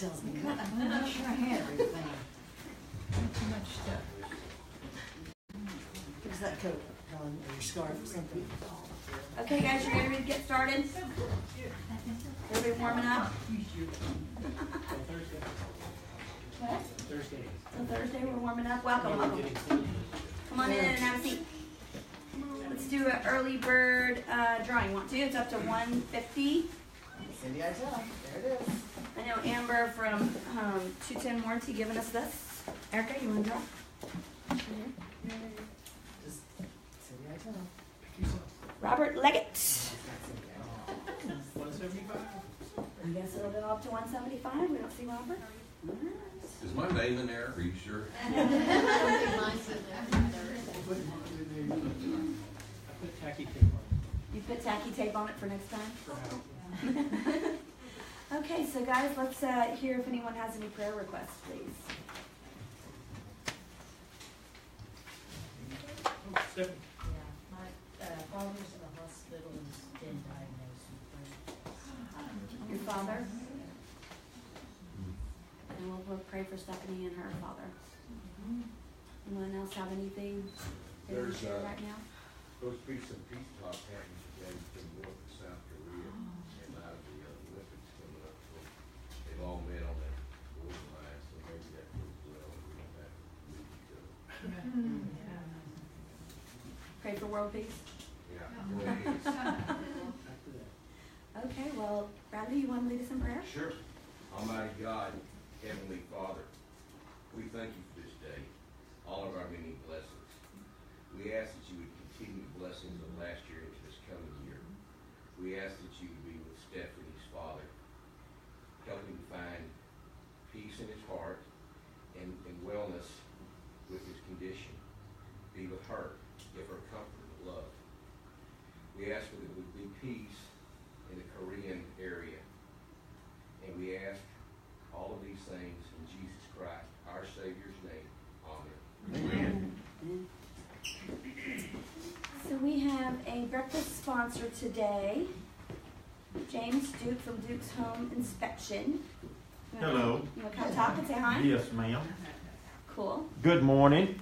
tells me. I'm not sure I have everything. Not too much stuff. Where's that coat, Helen, or your scarf or something? Okay, guys, you ready to get started? Everybody warming up? What? Thursday. So Thursday we're warming up. Welcome, welcome. Come on in and have a seat. Let's do an early bird drawing. Want to? It's up to $150. Cindy, I tell. There it is. I know Amber from 210 Warranty giving us this. Erica, you want to draw? Just Cindy, I tell. Robert Leggett. 175. I guess it'll go up to 175. We don't see Robert. Is my name in there? Are you sure? I put tacky tape on You put tacky tape on it for next time? it. Okay, so guys, let's hear if anyone has any prayer requests, please. Stephanie. Yeah, my father's in the hospital and has been diagnosed with Your father? And we'll pray for Stephanie and her father. Anyone else have anything they want to There's, share right now? Supposed to be some peace talk happening today from North and South Korea and out of the Olympics coming up. So they've all met on that border line, so maybe that goes well and we don't have to meet each other. Pray for world peace? Yeah. Well, After that. Okay, well, Bradley, you want to lead us in prayer? Sure. Almighty God, Heavenly Father, we thank you for this day, all of our many blessings. We ask that you would continue the blessings of last year into this coming year. We ask that you would be with Stephanie's father, help him find peace in his heart and wellness with his condition. Be with her, give her comfort and love. We ask that there would be peace in the Korean area. And we ask all of these things in Jesus Christ, our Savior's name. Amen. Amen. So we have a breakfast sponsor today, James Duke from Duke's Home Inspection. Hello. You want to come talk and say hi? Yes, ma'am. Cool. Good morning.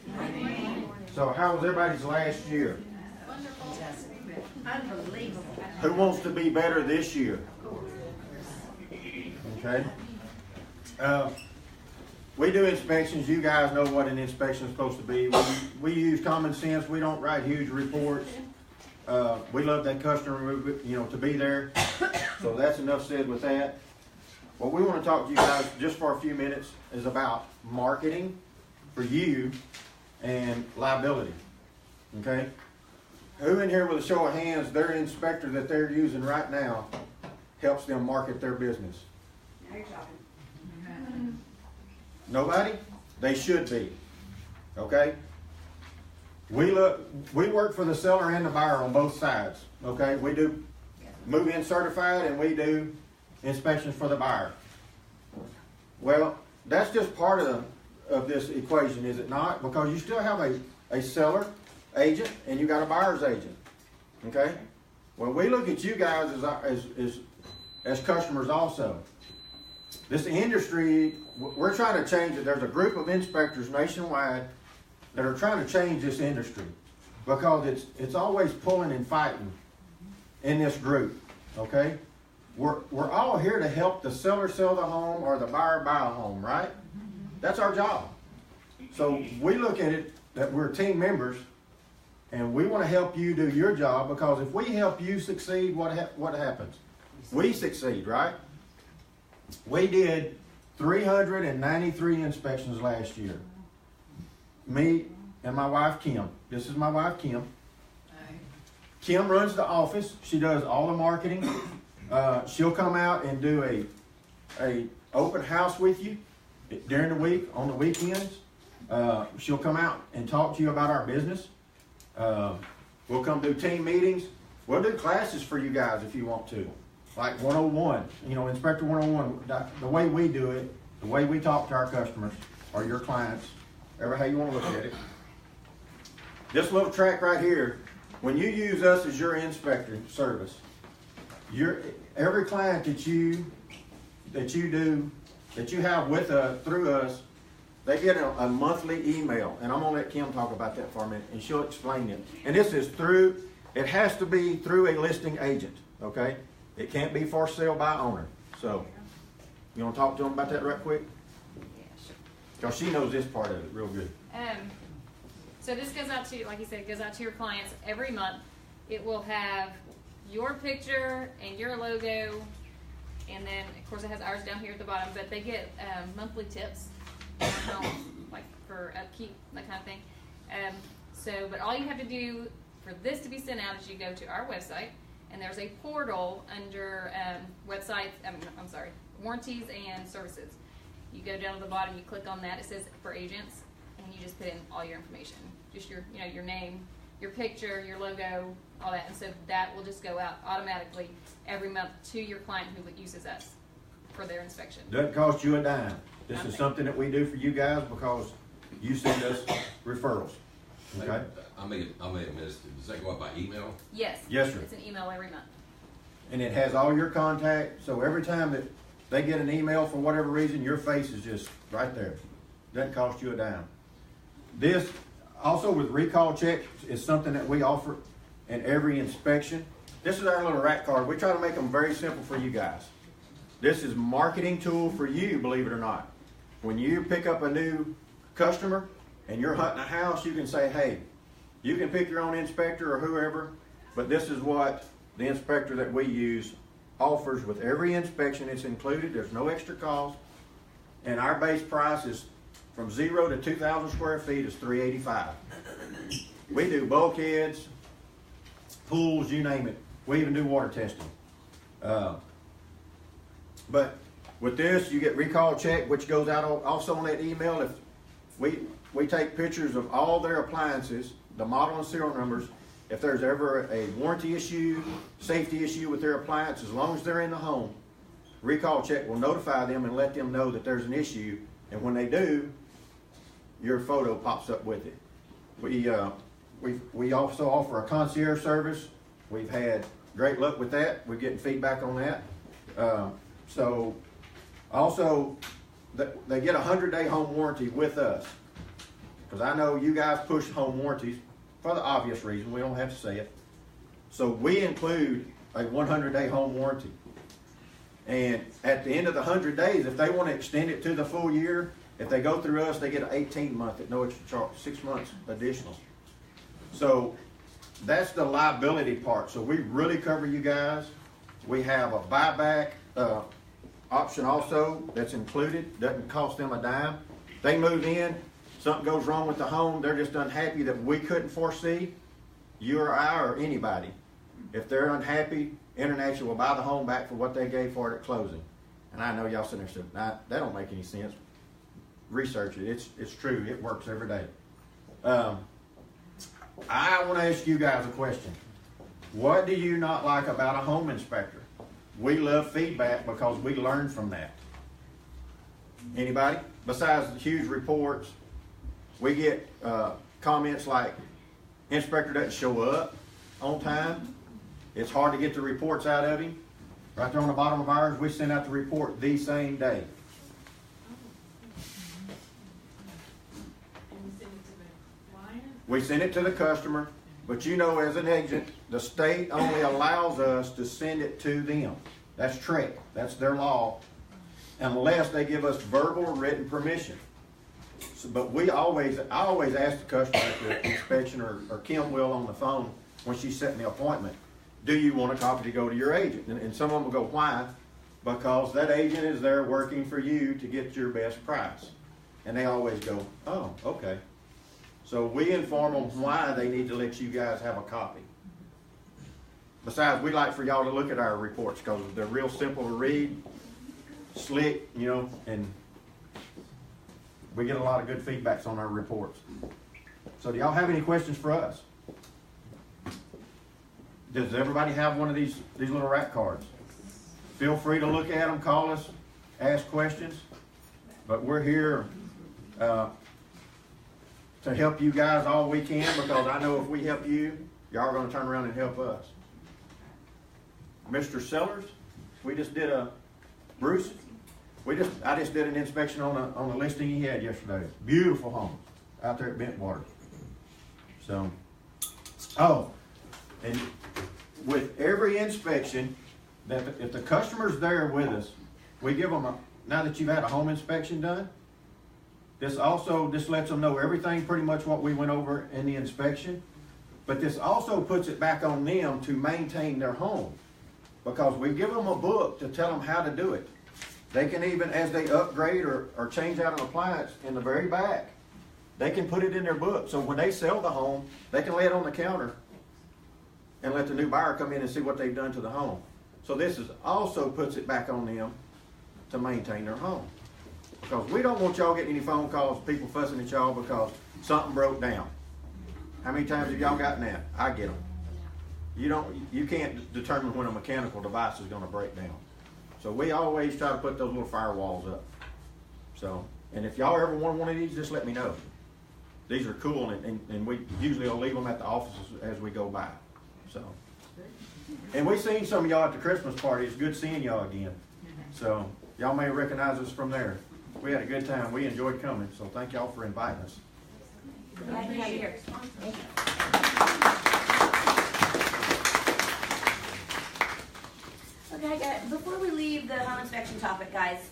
So how was everybody's last year? Unbelievable. Who wants to be better this year? Okay. We do inspections. You guys know what an inspection is supposed to be. We use common sense. We don't write huge reports. We love that customer, to be there. So that's enough said with that. What we want to talk to you guys just for a few minutes is about marketing for you and liability. Okay? Who in here with a show of hands, their inspector that they're using right now helps them market their business? Now you're talking. Nobody? They should be. Okay? We work for the seller and the buyer on both sides. Okay? We do move-in certified and we do inspections for the buyer. Well, that's just part of this equation, is it not? Because you still have a seller agent and you got a buyer's agent. Okay? Well, we look at you guys as customers also. This industry, we're trying to change it. There's a group of inspectors nationwide that are trying to change this industry because it's always pulling and fighting in this group. Okay? We're all here to help the seller sell the home or the buyer buy a home, right? That's our job. So we look at it that we're team members and we want to help you do your job, because if we help you succeed, what happens? We succeed, right? We did 393 inspections last year. Me and my wife, Kim. This is my wife, Kim. Kim runs the office. She does all the marketing. She'll come out and do a open house with you during the week, on the weekends. She'll come out and talk to you about our business. We'll come do team meetings. We'll do classes for you guys if you want to. Like 101, Inspector 101, the way we do it, the way we talk to our customers or your clients, ever how you want to look at it. This little track right here, when you use us as your inspector service, every client that you do that you have with through us, they get a monthly email, and I'm gonna let Kim talk about that for a minute, and she'll explain it. And this is through, it has to be through a listing agent, okay? It can't be for sale by owner. So, you wanna talk to them about that right quick? Yeah, sure. Cause she knows this part of it real good. So this goes out to, like you said, it goes out to your clients every month. It will have your picture and your logo, and then of course it has ours down here at the bottom. But they get monthly tips, like for upkeep, that kind of thing. But all you have to do for this to be sent out is you go to our website, and there's a portal under websites. I'm sorry, warranties and services. You go down to the bottom, you click on that. It says for agents, and you just put in all your information, just your your name, your picture, your logo, all that, and so that will just go out automatically every month to your client who uses us for their inspection. Doesn't cost you a dime. This is Nothing. something that we do for you guys because you send us referrals. Okay? I may have missed it. Does that go out by email? Yes. Yes, sir. It's an email every month. And it has all your contact, so every time that they get an email for whatever reason, your face is just right there. Doesn't cost you a dime. This, also with recall checks, is something that we offer in every inspection. This is our little rat card. We try to make them very simple for you guys. This is marketing tool for you, believe it or not. When you pick up a new customer and you're hunting a house, you can say, hey, you can pick your own inspector or whoever, but this is what the inspector that we use offers with every inspection. It's included. There's no extra cost. And our base price is from 0 to 2,000 square feet is $385. We do bulkheads, pools, you name it. We even do water testing. But with this, you get recall check, which goes out also on that email. If we take pictures of all their appliances, the model and serial numbers. If there's ever a warranty issue, safety issue with their appliance, as long as they're in the home, recall check will notify them and let them know that there's an issue. And when they do, your photo pops up with it. We also offer a concierge service. We've had great luck with that. We're getting feedback on that. So also, they get a 100-day home warranty with us. Because I know you guys push home warranties for the obvious reason. We don't have to say it. So we include a 100-day home warranty. And at the end of the 100 days, if they want to extend it to the full year, if they go through us, they get an 18-month at no extra charge, 6 months additional. So that's the liability part. So we really cover you guys. We have a buyback option also that's included. Doesn't cost them a dime. They move in, something goes wrong with the home, they're just unhappy that we couldn't foresee, you or I or anybody. If they're unhappy, International will buy the home back for what they gave for it at closing. And I know y'all sitting there saying, nah, that don't make any sense. Research it. It's true. It works every day. I want to ask you guys a question. What do you not like about a home inspector? We love feedback because we learn from that. Anybody? Besides the huge reports, we get comments like, inspector doesn't show up on time. It's hard to get the reports out of him. Right there on the bottom of ours, we send out the report the same day. We send it to the customer, but you know, as an agent, the state only allows us to send it to them. That's TREC. That's their law, unless they give us verbal or written permission. So, but I always ask the customer at the inspection, or Kim will on the phone when she's setting the appointment, do you want a copy to go to your agent? And some of them will go, why? Because that agent is there working for you to get your best price. And they always go, oh, okay. So we inform them why they need to let you guys have a copy. Besides, we like for y'all to look at our reports because they're real simple to read, slick, you know, and we get a lot of good feedbacks on our reports. So do y'all have any questions for us? Does everybody have one of these little rat cards? Feel free to look at them, call us, ask questions. But we're here to help you guys all we can, because I know if we help you, y'all are going to turn around and help us. Mr. Sellers, we just did Bruce, I just did an inspection on a listing he had yesterday. Beautiful home out there at Bentwater. So, oh, and with every inspection, if the customer's there with us, we give them now that you've had a home inspection done, this lets them know everything pretty much what we went over in the inspection, but this also puts it back on them to maintain their home, because we give them a book to tell them how to do it. They can even, as they upgrade or change out an appliance, in the very back, they can put it in their book. So when they sell the home, they can lay it on the counter and let the new buyer come in and see what they've done to the home. So this also puts it back on them to maintain their home. Because we don't want y'all getting any phone calls, people fussing at y'all because something broke down. How many times have y'all gotten that? I get them. You can't determine when a mechanical device is going to break down. So we always try to put those little firewalls up. So, and if y'all ever want one of these, just let me know. These are cool, and we usually will leave them at the offices as we go by. So, and we've seen some of y'all at the Christmas party. It's good seeing y'all again. So y'all may recognize us from there. We had a good time. We enjoyed coming. So thank y'all for inviting us. Glad to have you here. Okay, guys, before we leave the home inspection topic, guys,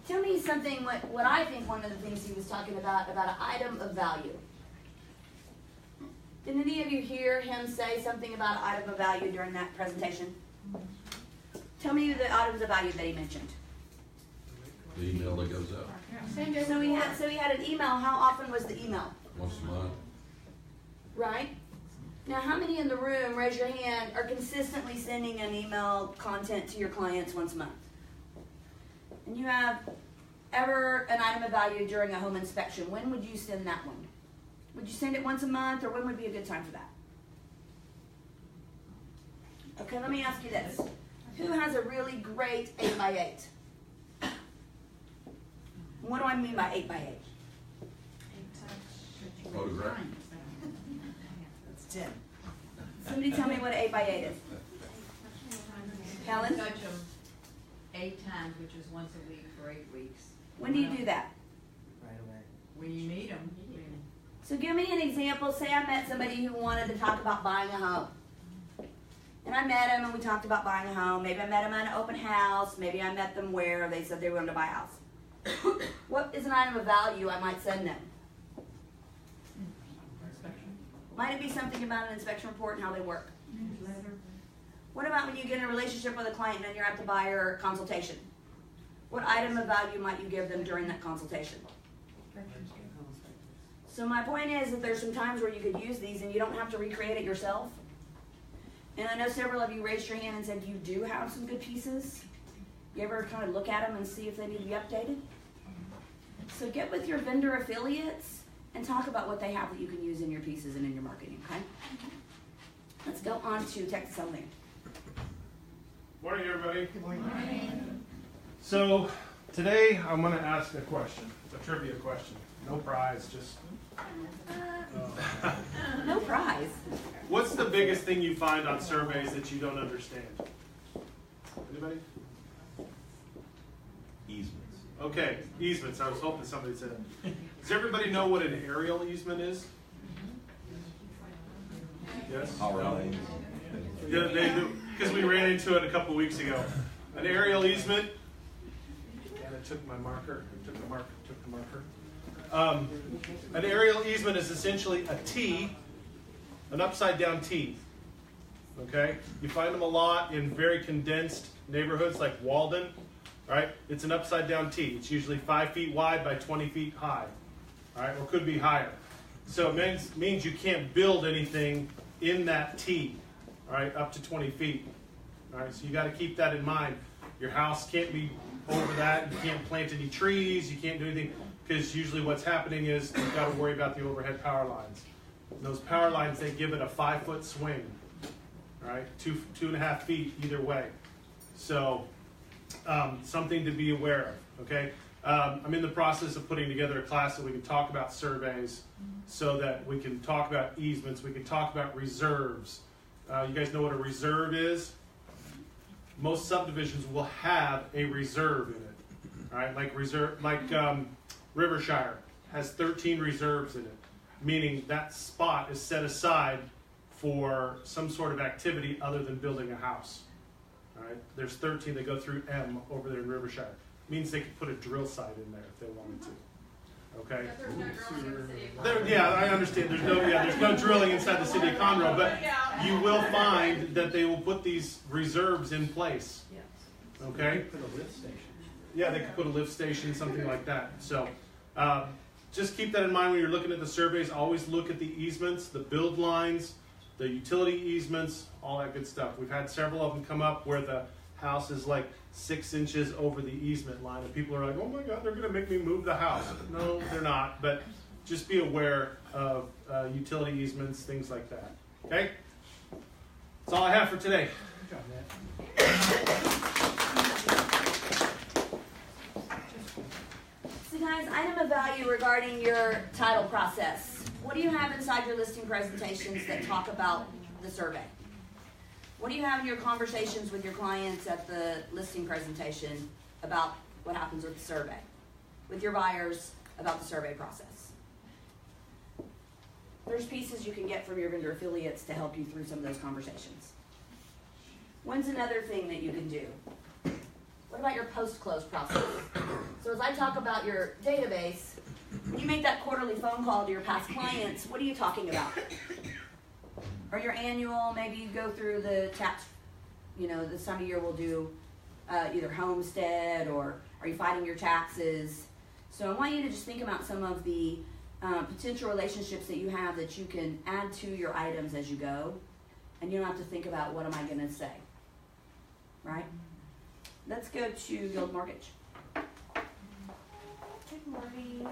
tell me something, what I think one of the things he was talking about an item of value. Did any of you hear him say something about an item of value during that presentation? Tell me the items of value that he mentioned. The email that goes out So he had an email. How often was the email? once a month. Right? Now, how many in the room, raise your hand, are consistently sending an email content to your clients once a month? And you have ever an item of value during a home inspection. When would you send that one? Would you send it once a month, or when would be a good time for that? Okay, let me ask you this. Who has a really great 8x8? What do I mean by 8x8? Photograph. That's 10. Somebody tell me what an 8x8 is. Helen? Touch them 8 times, which is once a week for 8 weeks. When do you do that? Right away. When you meet them. So give me an example. Say I met somebody who wanted to talk about buying a home. And I met him and we talked about buying a home. Maybe I met him at an open house. Maybe I met them where they said they were going to buy a house. What is an item of value I might send them? Might it be something about an inspection report and how they work? What about when you get in a relationship with a client and you're at the buyer consultation? What item of value might you give them during that consultation? So my point is that there's some times where you could use these and you don't have to recreate it yourself. And I know several of you raised your hand and said you do have some good pieces. You ever kind of look at them and see if they need to be updated? So get with your vendor affiliates and talk about what they have that you can use in your pieces and in your marketing, okay? Let's go on to Texas Only. Morning, everybody. Good morning. So today I'm going to ask a question, a trivia question. No prize, just. No prize. What's the biggest thing you find on surveys that you don't understand? Anybody? Easements. Okay, easements. I was hoping somebody said it. Does everybody know what an aerial easement is? Yes? All right. Yeah, they do, because we ran into it a couple weeks ago. An aerial easement. And it took my marker. It took the marker. An aerial easement is essentially a T, an upside down T. Okay? You find them a lot in very condensed neighborhoods like Walden. Right? It's an upside down T. It's usually 5 feet wide by 20 feet high. All right? Or could be higher. So it means you can't build anything in that T. All right? Up to 20 feet. All right? So you got to keep that in mind. Your house can't be over that. You can't plant any trees. You can't do anything. Because usually what's happening is you've got to worry about the overhead power lines. And those power lines, they give it a 5-foot swing. All right? 2.5 feet either way. So something to be aware of, okay? I'm in the process of putting together a class so we can talk about surveys, so that we can talk about easements, we can talk about reserves. You guys know what a reserve is? Most subdivisions will have a reserve in it, All right, like Rivershire has 13 reserves in it, meaning that spot is set aside for some sort of activity other than building a house. All right, there's 13 that go through M over there in Rivershire. Means they could put a drill site in there if they wanted to. Okay. Yeah, I understand. There's no drilling inside the city of Conroe, but you will find that they will put these reserves in place. Okay. Put a lift station. Yeah, they could put a lift station, something like that. So, just keep that in mind when you're looking at the surveys. Always look at the easements, the build lines, the utility easements, all that good stuff. We've had several of them come up where the house is like 6 inches over the easement line, and people are like, "Oh my God, they're going to make me move the house." No, they're not. But just be aware of utility easements, things like that. Okay, that's all I have for today. Good job, Matt. So guys, item of value regarding your title process. What do you have inside your listing presentations that talk about the survey? What do you have in your conversations with your clients at the listing presentation about what happens with the survey? With your buyers about the survey process? There's pieces you can get from your vendor affiliates to help you through some of those conversations. When's another thing that you can do? What about your post-close process? So as I talk about your database, when you make that quarterly phone call to your past clients, what are you talking about? Or your annual, maybe you go through the tax, this time of year we'll do either homestead, or are you fighting your taxes? So I want you to just think about some of the potential relationships that you have that you can add to your items as you go, and you don't have to think about what am I going to say, right? Let's go to Guild Mortgage. Good morning.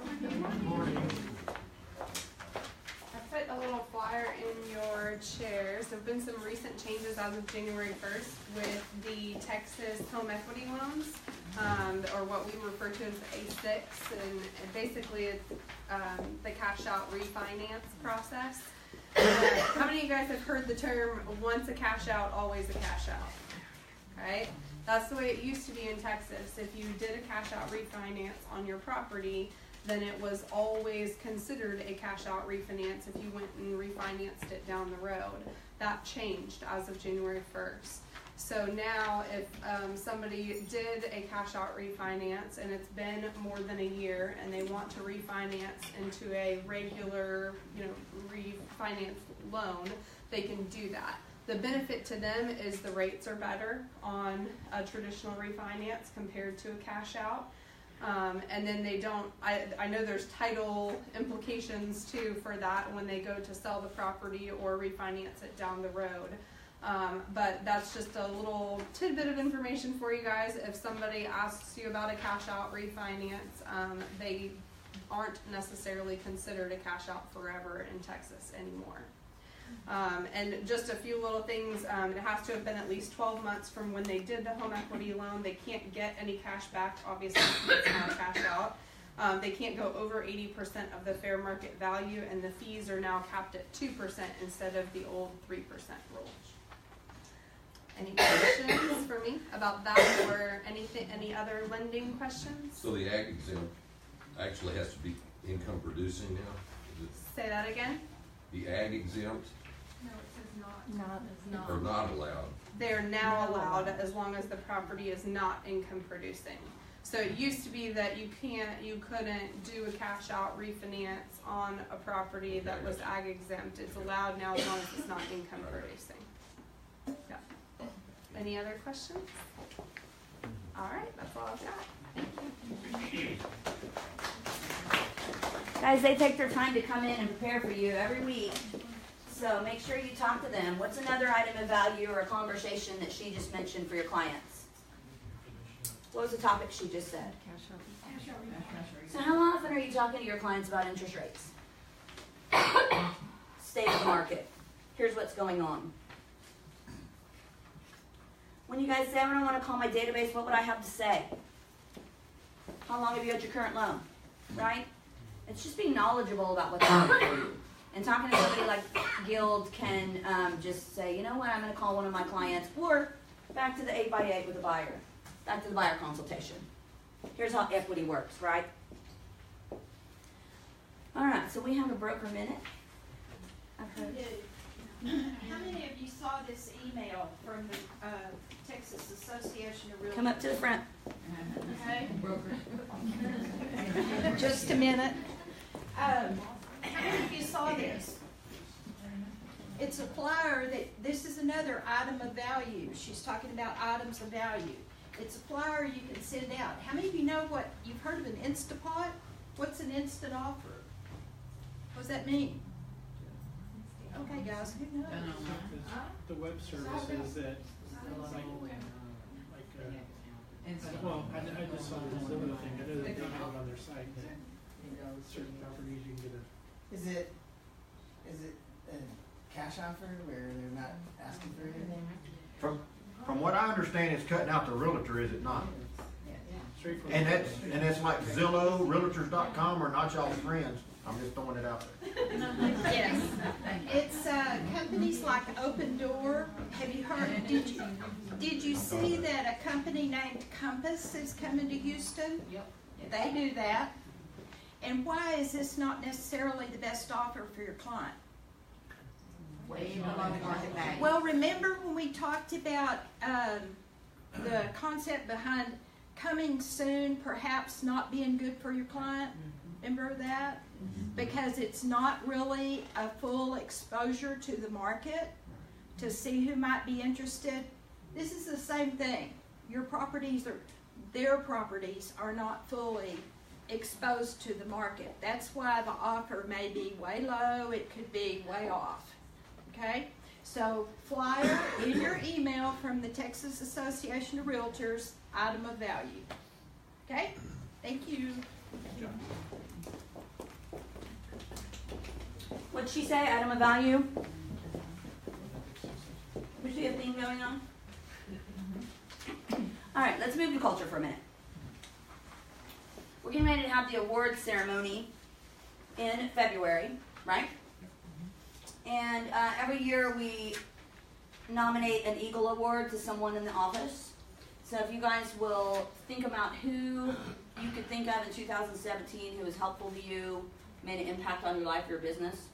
I put a little flyer in your chairs. There have been some recent changes as of January 1st with the Texas home equity loans, or what we refer to as A6, and basically it's the cash out refinance process. How many of you guys have heard the term once a cash out, always a cash out? Right? That's the way it used to be in Texas. If you did a cash out refinance on your property, then it was always considered a cash out refinance if you went and refinanced it down the road. That changed as of January 1st. So now if somebody did a cash out refinance and it's been more than a year and they want to refinance into a regular, refinance loan, they can do that. The benefit to them is the rates are better on a traditional refinance compared to a cash out. And then they don't, I know there's title implications too for that when they go to sell the property or refinance it down the road. But that's just a little tidbit of information for you guys. If somebody asks you about a cash out refinance, they aren't necessarily considered a cash out forever in Texas anymore. And just a few little things, it has to have been at least 12 months from when they did the home equity loan. They can't get any cash back, obviously, it's not a cash out. They can't go over 80% of the fair market value, and the fees are now capped at 2% instead of the old 3% rule. Any questions for me about that, or any other lending questions? So the ag exempt actually has to be income producing now? Say that again? The ag exempt No, it says not. are not allowed. They are now allowed as long as the property is not income producing. So it used to be that you couldn't do a cash out refinance on a property that was ag exempt. It's allowed now as long as it's not income producing. Yeah. Any other questions? All right, that's all I've got. Thank you. Guys, they take their time to come in and prepare for you every week. So make sure you talk to them. What's another item of value or a conversation that she just mentioned for your clients? What was the topic she just said? So how often are you talking to your clients about interest rates? State of the market. Here's what's going on. When you guys say, I don't want to call my database, what would I have to say? How long have you had your current loan? Right? It's just being knowledgeable about what's happening for you. And talking to somebody like Guild can just say, you know what, I'm going to call one of my clients, or back to the 8x8 with the buyer. Back to the buyer consultation. Here's how equity works, right? All right, so we have a broker minute. I've heard. How many of you saw this email from the Texas Association of Realtors? Come up to the front. Okay. Just a minute. How many of you saw this? It's a flyer that, this is another item of value. She's talking about items of value. It's a flyer you can send out. How many of you know what, you've heard of an Instapot? What's an instant offer? What does that mean? Okay, guys, who knows? The web services that, well, I just saw this Zillow thing, I know that they have it on their site, that certain properties you can get a. Is it a cash offer where they're not asking for anything? From what I understand, it's cutting out the realtor, is it not? Straight from. And that's like Zillow, Realtors.com, or Not Y'all's Friends. I'm just throwing it out there. Yes. It's companies like Open Door. Have you heard? Did you see that a company named Compass is coming to Houston? Yep. They do that. And why is this not necessarily the best offer for your client? Way below market value. Well, remember when we talked about the concept behind coming soon, perhaps not being good for your client? Remember that? Because it's not really a full exposure to the market to see who might be interested. This is the same thing. Your properties are, their properties are not fully exposed to the market. That's why the offer may be way low, it could be way off. Okay? So flyer in your email from the Texas Association of Realtors, item of value. Okay? Thank you. What'd she say? Item of value? We see a theme going on? All right, let's move to culture for a minute. We're getting ready to have the awards ceremony in February, right? And every year we nominate an Eagle Award to someone in the office. So if you guys will think about who you could think of in 2017 who was helpful to you, made an impact on your life or your business.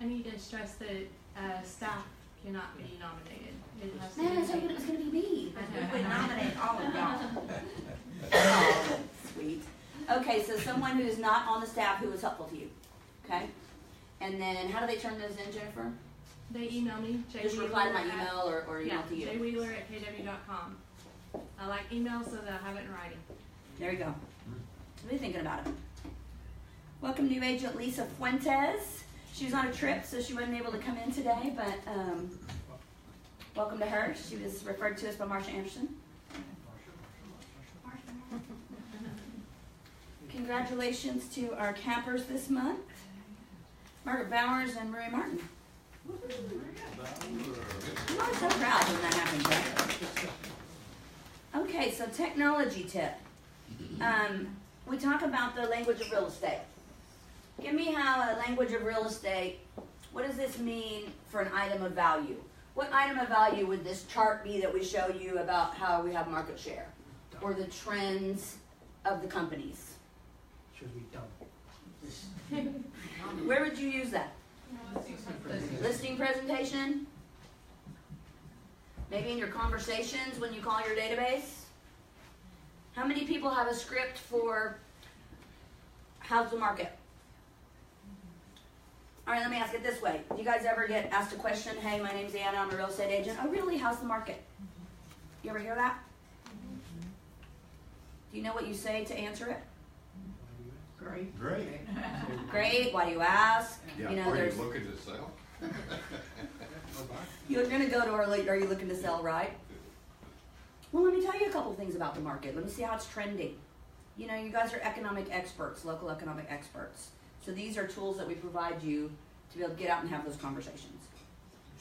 I need to stress that staff cannot be nominated. It has to Man, I be thought it was going to be me. We would nominate all of y'all. Oh, sweet. Okay, so someone who is not on the staff who was helpful to you. Okay? And then how do they turn those in, Jennifer? They email me. Just reply to my email or email to you. jwheeler@kw.com. I like emails so that I have it in writing. There you go. What are you thinking about it? Welcome new agent Lisa Fuentes. She was on a trip, so she wasn't able to come in today, but welcome to her. She was referred to us by Marsha Anderson. Congratulations to our campers this month, Margaret Bowers and Marie Martin. I'm always so proud when that happens, right? Okay, so technology tip. We talk about the language of real estate. Give me how a language of real estate, what does this mean for an item of value? What item of value would this chart be that we show you about how we have market share? Or the trends of the companies? Should be done. Where would you use that? Listing presentation? Maybe in your conversations when you call your database? How many people have a script for how's the market? All right, let me ask it this way. Do you guys ever get asked a question, hey, my name's Anna, I'm a real estate agent. Oh, really? How's the market? You ever hear that? Do you know what you say to answer it? Great. Great. Great. Why do you ask? Yeah, You know, are there's. you looking to sell? You're going to go to are you looking to sell, right? Well, let me tell you a couple things about the market. Let me see how it's trending. You know, you guys are economic experts, local economic experts. So these are tools that we provide you to be able to get out and have those conversations.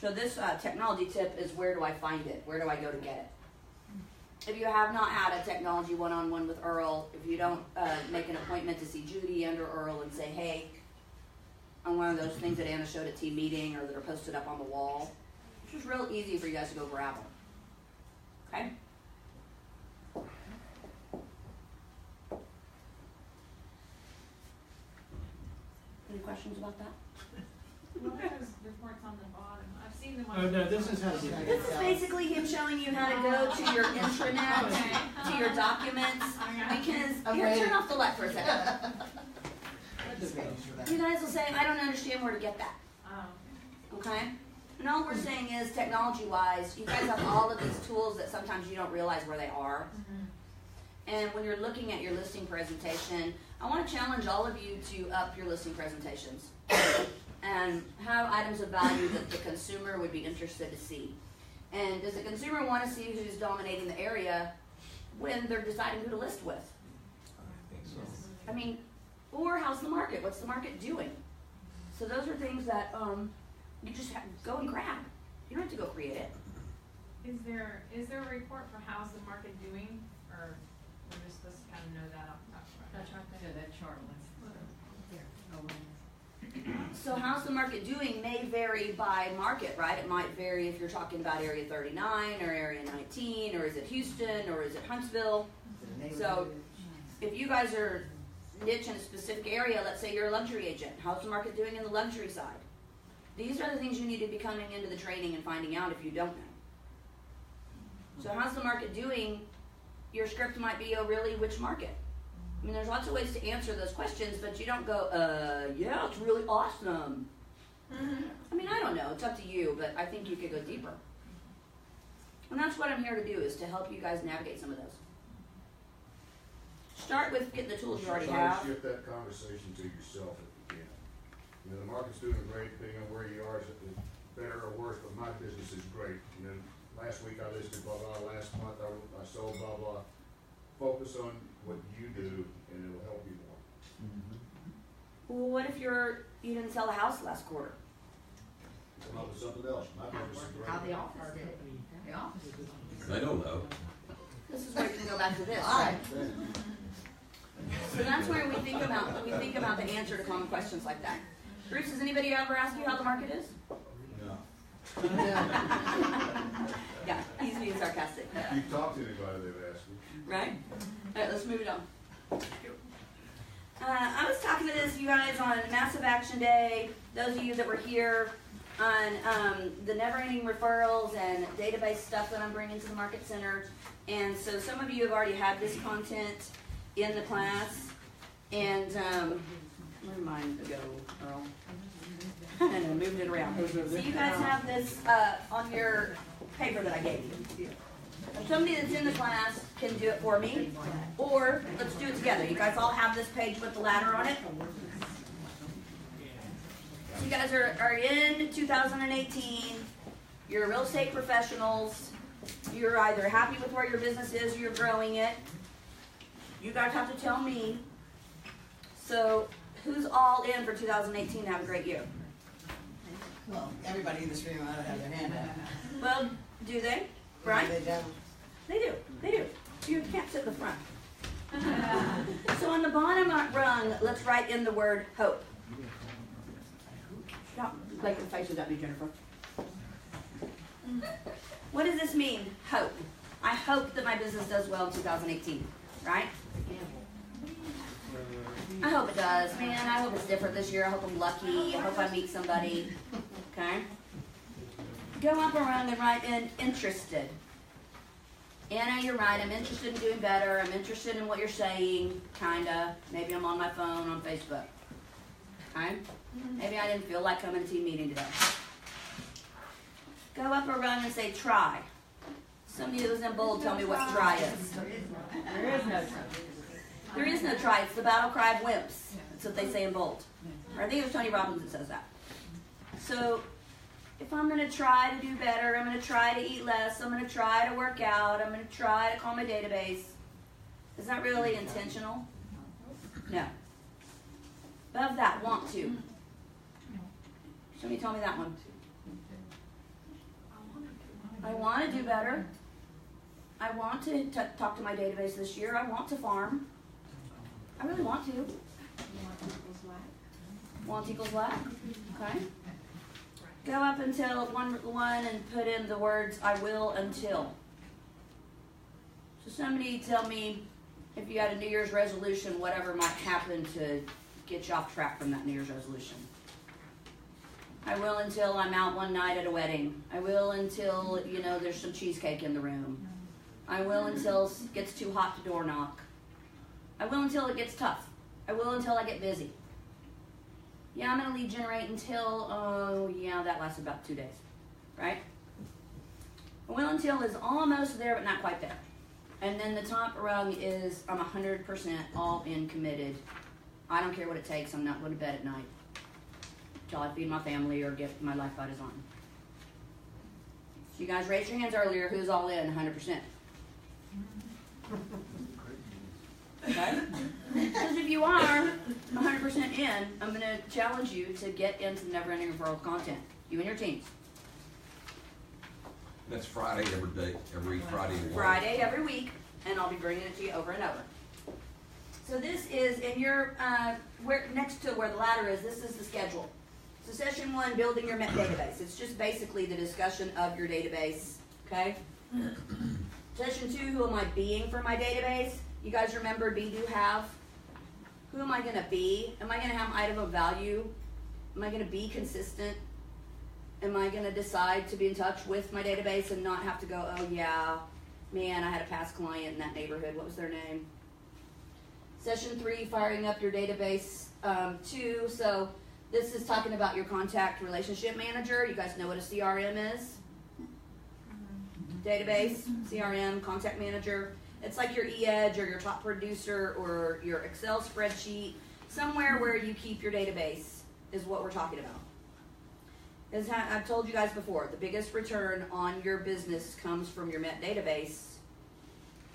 So this technology tip is where do I find it? Where do I go to get it? If you have not had a technology one-on-one with Earl, if you don't make an appointment to see Judy under Earl and say, hey, on one of those things that Anna showed at team meeting or that are posted up on the wall, it's just real easy for you guys to go grab them. Okay? questions about that? What are those reports on the bottom? I've seen them on. Oh, no, this is how to do it. This is basically him showing you how to go to your intranet, to your documents, because, here, turn off the light for a second. You guys will say, I don't understand where to get that, Oh, okay? And all we're saying is, technology-wise, you guys have all of these tools that sometimes you don't realize where they are. And when you're looking at your listing presentation, I want to challenge all of you to up your listing presentations and have items of value that the consumer would be interested to see. And does the consumer want to see who's dominating the area when they're deciding who to list with? I think so. I mean, or how's the market? What's the market doing? So those are things that you just go and grab. You don't have to go create it. is there a report for how's the market doing, or we're just supposed to kind of know that off the top of our head? That's right there, that chart was. So how's the market doing may vary by market, right? It might vary if you're talking about Area 39 or Area 19, or is it Houston, or is it Huntsville? So if you guys are niche in a specific area, let's say you're a luxury agent, how's the market doing in the luxury side? These are the things you need to be coming into the training and finding out if you don't know. So how's the market doing? Your script might be, oh really, which market? I mean, there's lots of ways to answer those questions, but you don't go, yeah, it's really awesome. I mean, I don't know, it's up to you, but I think you could go deeper. And that's what I'm here to do, is to help you guys navigate some of those. Start with getting the tools you already Try to have. shift that conversation to yourself if you can. You know, the market's doing great, depending on where you are, is it better or worse, but my business is great. You know, last week I listed blah blah, last month I sold blah blah. Focus on what you do and it'll help you more. Well, what if you didn't sell a house last quarter? Come up with something else. My business is great. How the office did it. The office. They don't know. This is where you can go back to this, right? So that's where we think about the answer to common questions like that. Bruce, has anybody ever asked you how the market is? No. Yeah, he's being sarcastic. If you talk to anybody, they've asked me. Right? All right, let's move it on. I was talking to you guys on Massive Action Day, those of you that were here, on the never-ending referrals and database stuff that I'm bringing to the Market Center. And so some of you have already had this content in the class. And where did mine go, Earl? I moved it around. So you guys have this on your paper that I gave you. If somebody that's in the class can do it for me, or let's do it together. You guys all have this page with the ladder on it. So you guys are in 2018. You're real estate professionals. You're either happy with where your business is or you're growing it. You guys have to tell me. So who's all in for 2018 to have a great year? Well, everybody in this room ought to have their hand up. Well, do they? Right? They don't. They do. They do. You can't sit in the front. So on the bottom rung, let's write in the word hope. Stop making faces at me, Jennifer. What does this mean? Hope. I hope that my business does well in 2018, right? I hope it does, man. I hope it's different this year. I hope I'm lucky. I hope I meet somebody. Okay? Go up around and write in interested. Anna, you're right. I'm interested in doing better. I'm interested in what you're saying, kinda. Maybe I'm on my phone on Facebook. Okay? Maybe I didn't feel like coming to a meeting today. Go up around and say try. Somebody that was in bold, tell me what try is. There is no try. There is no try. It's the battle cry of wimps. That's what they say in bold. Or I think it was Tony Robbins that says that. So if I'm going to try to do better, I'm going to try to eat less, I'm going to try to work out, I'm going to try to call my database. Is that really intentional? No. Above that, want to. Somebody tell me that one. I want to do better. I want to talk to my database this year. I want to farm. I really want to. Want equals lack. Okay. Go up until one and put in the words I will until. So somebody tell me if you had a New Year's resolution, whatever might happen to get you off track from that New Year's resolution. I will until I'm out one night at a wedding. I will until, you know, there's some cheesecake in the room. I will until it gets too hot to door knock. I will until it gets tough. I will until I get busy. Yeah, I'm going to lead generate until, oh yeah, that lasts about 2 days, right? I will until is almost there, but not quite there. And then the top rung is I'm 100% all in committed. I don't care what it takes. I'm not going to bed at night until I feed my family or get my life is on. So you guys raised your hands earlier. Who's all in 100%? Okay? Because if you are 100% in, I'm going to challenge you to get into the Never Ending Referral content. You and your teams. That's Friday every Friday. Friday every week, and I'll be bringing it to you over and over. So this is in your, where next to where the ladder is, this is the schedule. So session 1, building your database. It's just basically the discussion of your database, okay? Session 2, who am I being for my database? You guys remember be, do, have? Who am I going to be? Am I going to have an item of value? Am I going to be consistent? Am I going to decide to be in touch with my database and not have to go, oh yeah, man, I had a past client in that neighborhood. What was their name? Session 3, firing up your database 2. So this is talking about your contact relationship manager. You guys know what a CRM is? Database, CRM, contact manager. It's like your e-edge or your top producer or your Excel spreadsheet. Somewhere where you keep your database is what we're talking about. As I've told you guys before, the biggest return on your business comes from your Met database,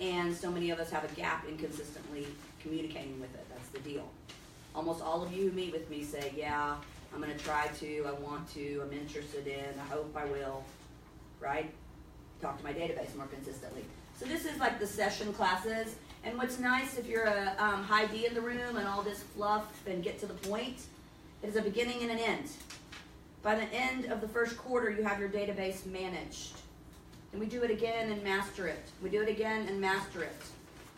and so many of us have a gap in consistently communicating with it. That's the deal. Almost all of you who meet with me say, yeah, I'm going to try to, I want to, I'm interested in, I hope I will, right? Talk to my database more consistently. So this is like the session classes, and what's nice if you're a high D in the room and all this fluff and get to the point, it is a beginning and an end. By the end of the first quarter, you have your database managed. And we do it again and master it. We do it again and master it.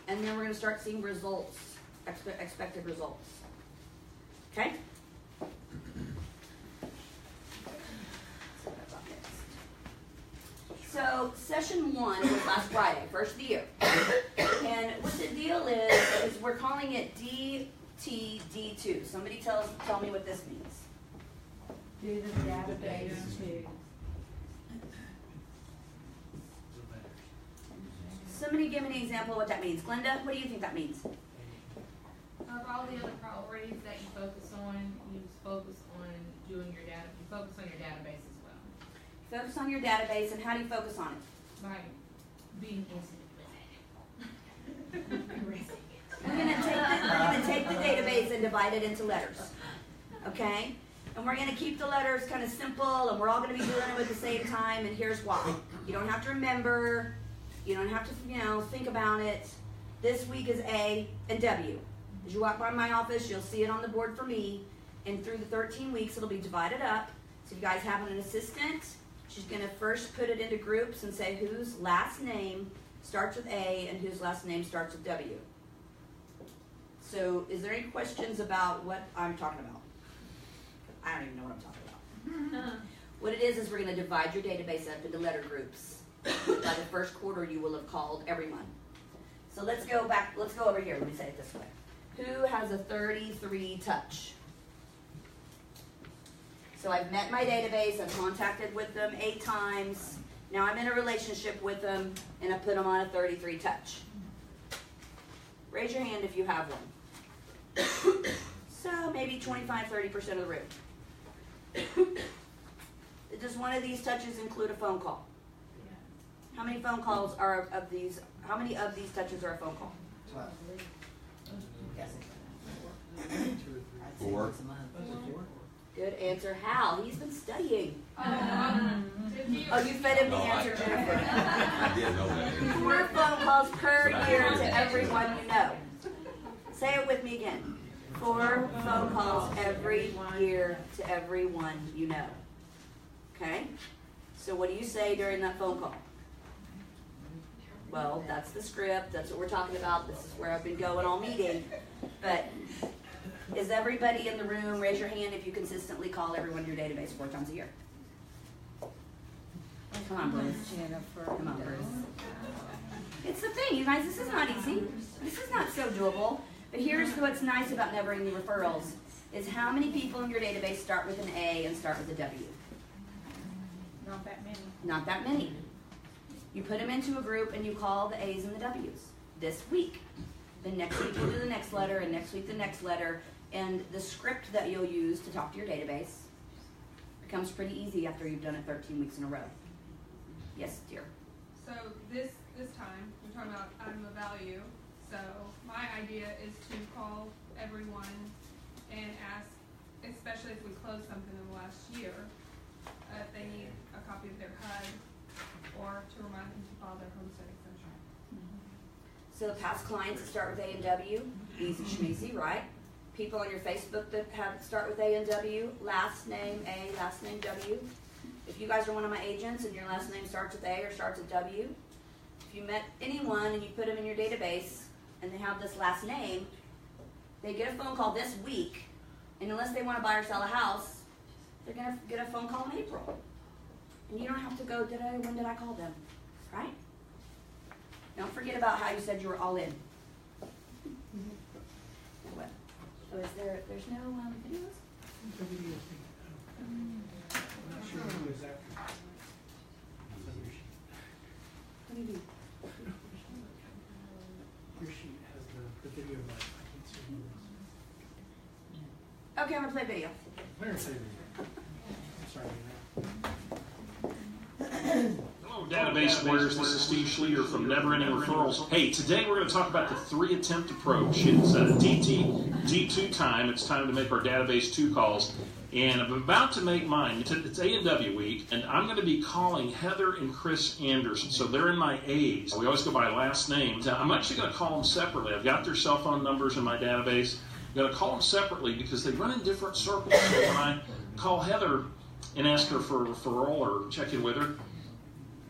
And then we're going to start seeing results, expected results. Okay? So session 1 was last Friday, first of the year. And what the deal is we're calling it DTD2. Somebody tell me what this means. Do the database too. Somebody give me an example of what that means. Glenda, what do you think that means? Of all the other priorities that you focus on, you focus on doing your data. You focus on your database as well. Focus on your database, and how do you focus on it? By being intimate with it. We're gonna take the database and divide it into letters. Okay? And we're gonna keep the letters kind of simple, and we're all gonna be doing them at the same time, and here's why. You don't have to remember, you don't have to, think about it. This week is A and W. As you walk by my office, you'll see it on the board for me, and through the 13 weeks, it'll be divided up. So if you guys have an assistant, she's gonna first put it into groups and say whose last name starts with A and whose last name starts with W. So is there any questions about what I'm talking about? I don't even know what I'm talking about. What it is we're going to divide your database up into letter groups. By the first quarter, you will have called everyone. So let's go back. Let's go over here. Let me say it this way. Who has a 33 touch? So I've met my database. I've contacted with them 8 times. Now I'm in a relationship with them, and I put them on a 33 touch. Raise your hand if you have one. So maybe 25-30% of the room. Does one of these touches include a phone call? How many phone calls are of these? How many of these touches are a phone call? 12. Yes. 4. Good answer. Hal, he's been studying. Oh, you fed him the answer, Jennifer. I did know that. 4 phone calls per year to everyone you know. Say it with me again. 4 phone calls every year to everyone you know. Okay? So what do you say during that phone call? Well, that's the script. That's what we're talking about. This is where I've been going all meeting. But is Does everybody in the room raise your hand if you consistently call everyone in your database 4 times a year? Come on, Bruce. Jennifer. Come on, Bruce. It's the thing, you guys. This is not easy. This is not so doable. But here's what's nice about never-ending referrals: is how many people in your database start with an A and start with a W? Not that many. Not that many. You put them into a group and you call the A's and the W's this week. The next week you'll do the next letter, and next week the next letter. And the script that you'll use to talk to your database becomes pretty easy after you've done it 13 weeks in a row. Yes, dear. So this time, we're talking about item of value. So my idea is to call everyone and ask, especially if we closed something in the last year, if they need a copy of their HUD or to remind them to file their homestead exemption. So past clients that start with A and W, easy schmeezy, right? People on your Facebook that start with A and W, last name A, last name W. If you guys are one of my agents and your last name starts with A or starts with W, if you met anyone and you put them in your database and they have this last name, they get a phone call this week, and unless they want to buy or sell a house, they're going to get a phone call in April. And you don't have to go, when did I call them, right? Don't forget about how you said you were all in. Now what? So there's no videos? The video thing. I'm not sure who is that. What do you do? Your sheet has the video, but I can't see who it is. Okay, I'm going to play video. Where is it? I'm sorry. Hello, Database Warriors. This is Steve Schleter from Never Ending Referrals. Hey, today we're going to talk about the 3-attempt approach. It's D2 time. It's time to make our Database 2 calls. And I'm about to make mine. It's A&W week, and I'm going to be calling Heather and Chris Anderson. So they're in my A's. We always go by last names. I'm actually going to call them separately. I've got their cell phone numbers in my database. I'm going to call them separately because they run in different circles. So when I call Heather and ask her for a referral or check in with her,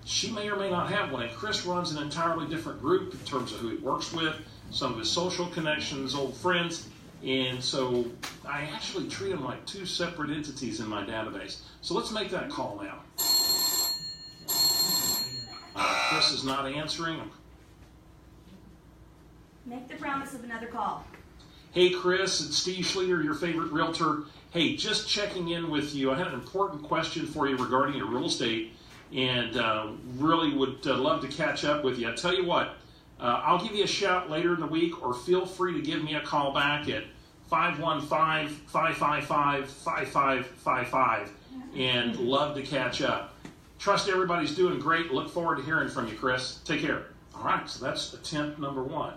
she may or may not have one. And Chris runs an entirely different group in terms of who he works with, some of his social connections, old friends. And so I actually treat them like 2 separate entities in my database. So let's make that call now. Chris is not answering. Make the promise of another call. Hey Chris, it's Steve Schleter, your favorite realtor. Hey, just checking in with you. I had an important question for you regarding your real estate, and really would love to catch up with you. I tell you what, I'll give you a shout later in the week, or feel free to give me a call back at 515-555-5555, and love to catch up. Trust everybody's doing great. Look forward to hearing from you, Chris. Take care. All right, so that's attempt number 1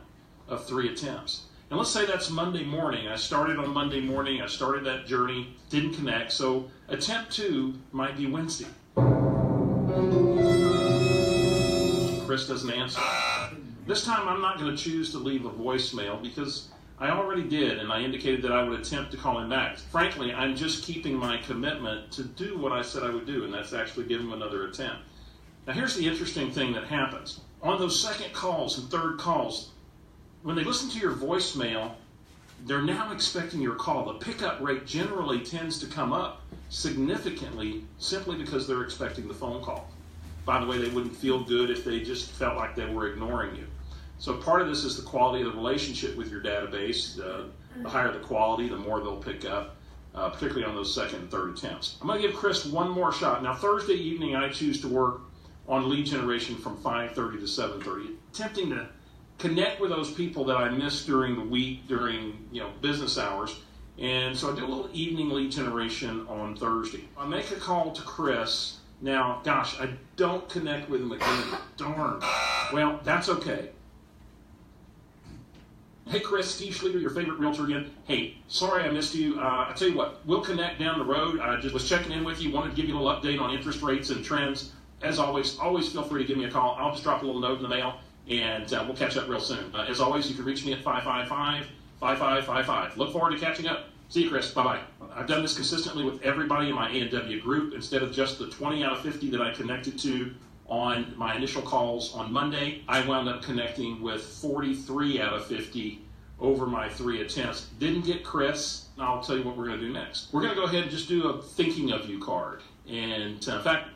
of 3 attempts. And let's say that's Monday morning. I started on Monday morning. I started that journey, didn't connect. So attempt 2 might be Wednesday. Chris doesn't answer. This time I'm not going to choose to leave a voicemail because I already did, and I indicated that I would attempt to call him back. Frankly, I'm just keeping my commitment to do what I said I would do, and that's actually give him another attempt. Now here's the interesting thing that happens. On those second calls and third calls, when they listen to your voicemail, they're now expecting your call. The pickup rate generally tends to come up significantly simply because they're expecting the phone call. By the way, they wouldn't feel good if they just felt like they were ignoring you. So part of this is the quality of the relationship with your database. The higher the quality, the more they'll pick up, particularly on those second and third attempts. I'm going to give Chris one more shot. Now, Thursday evening, I choose to work on lead generation from 5:30 to 7:30, attempting to connect with those people that I missed during the week, during business hours. And so I do a little evening lead generation on Thursday. I make a call to Chris. Now, gosh, I don't connect with him again. Darn. Well, that's okay. Hey, Chris, Steve Schleter, your favorite realtor again. Hey, sorry I missed you. I tell you what, we'll connect down the road. I just was checking in with you, wanted to give you a little update on interest rates and trends. As always feel free to give me a call. I'll just drop a little note in the mail, and we'll catch up real soon. As always, you can reach me at 555-5555. Look forward to catching up. See you, Chris. Bye-bye. I've done this consistently with everybody in my A&W group. Instead of just the 20 out of 50 that I connected to on my initial calls on Monday, I wound up connecting with 43 out of 50 over my 3 attempts. Didn't get Chris. I'll tell you what we're going to do next. We're going to go ahead and just do a thinking of you card. And in fact,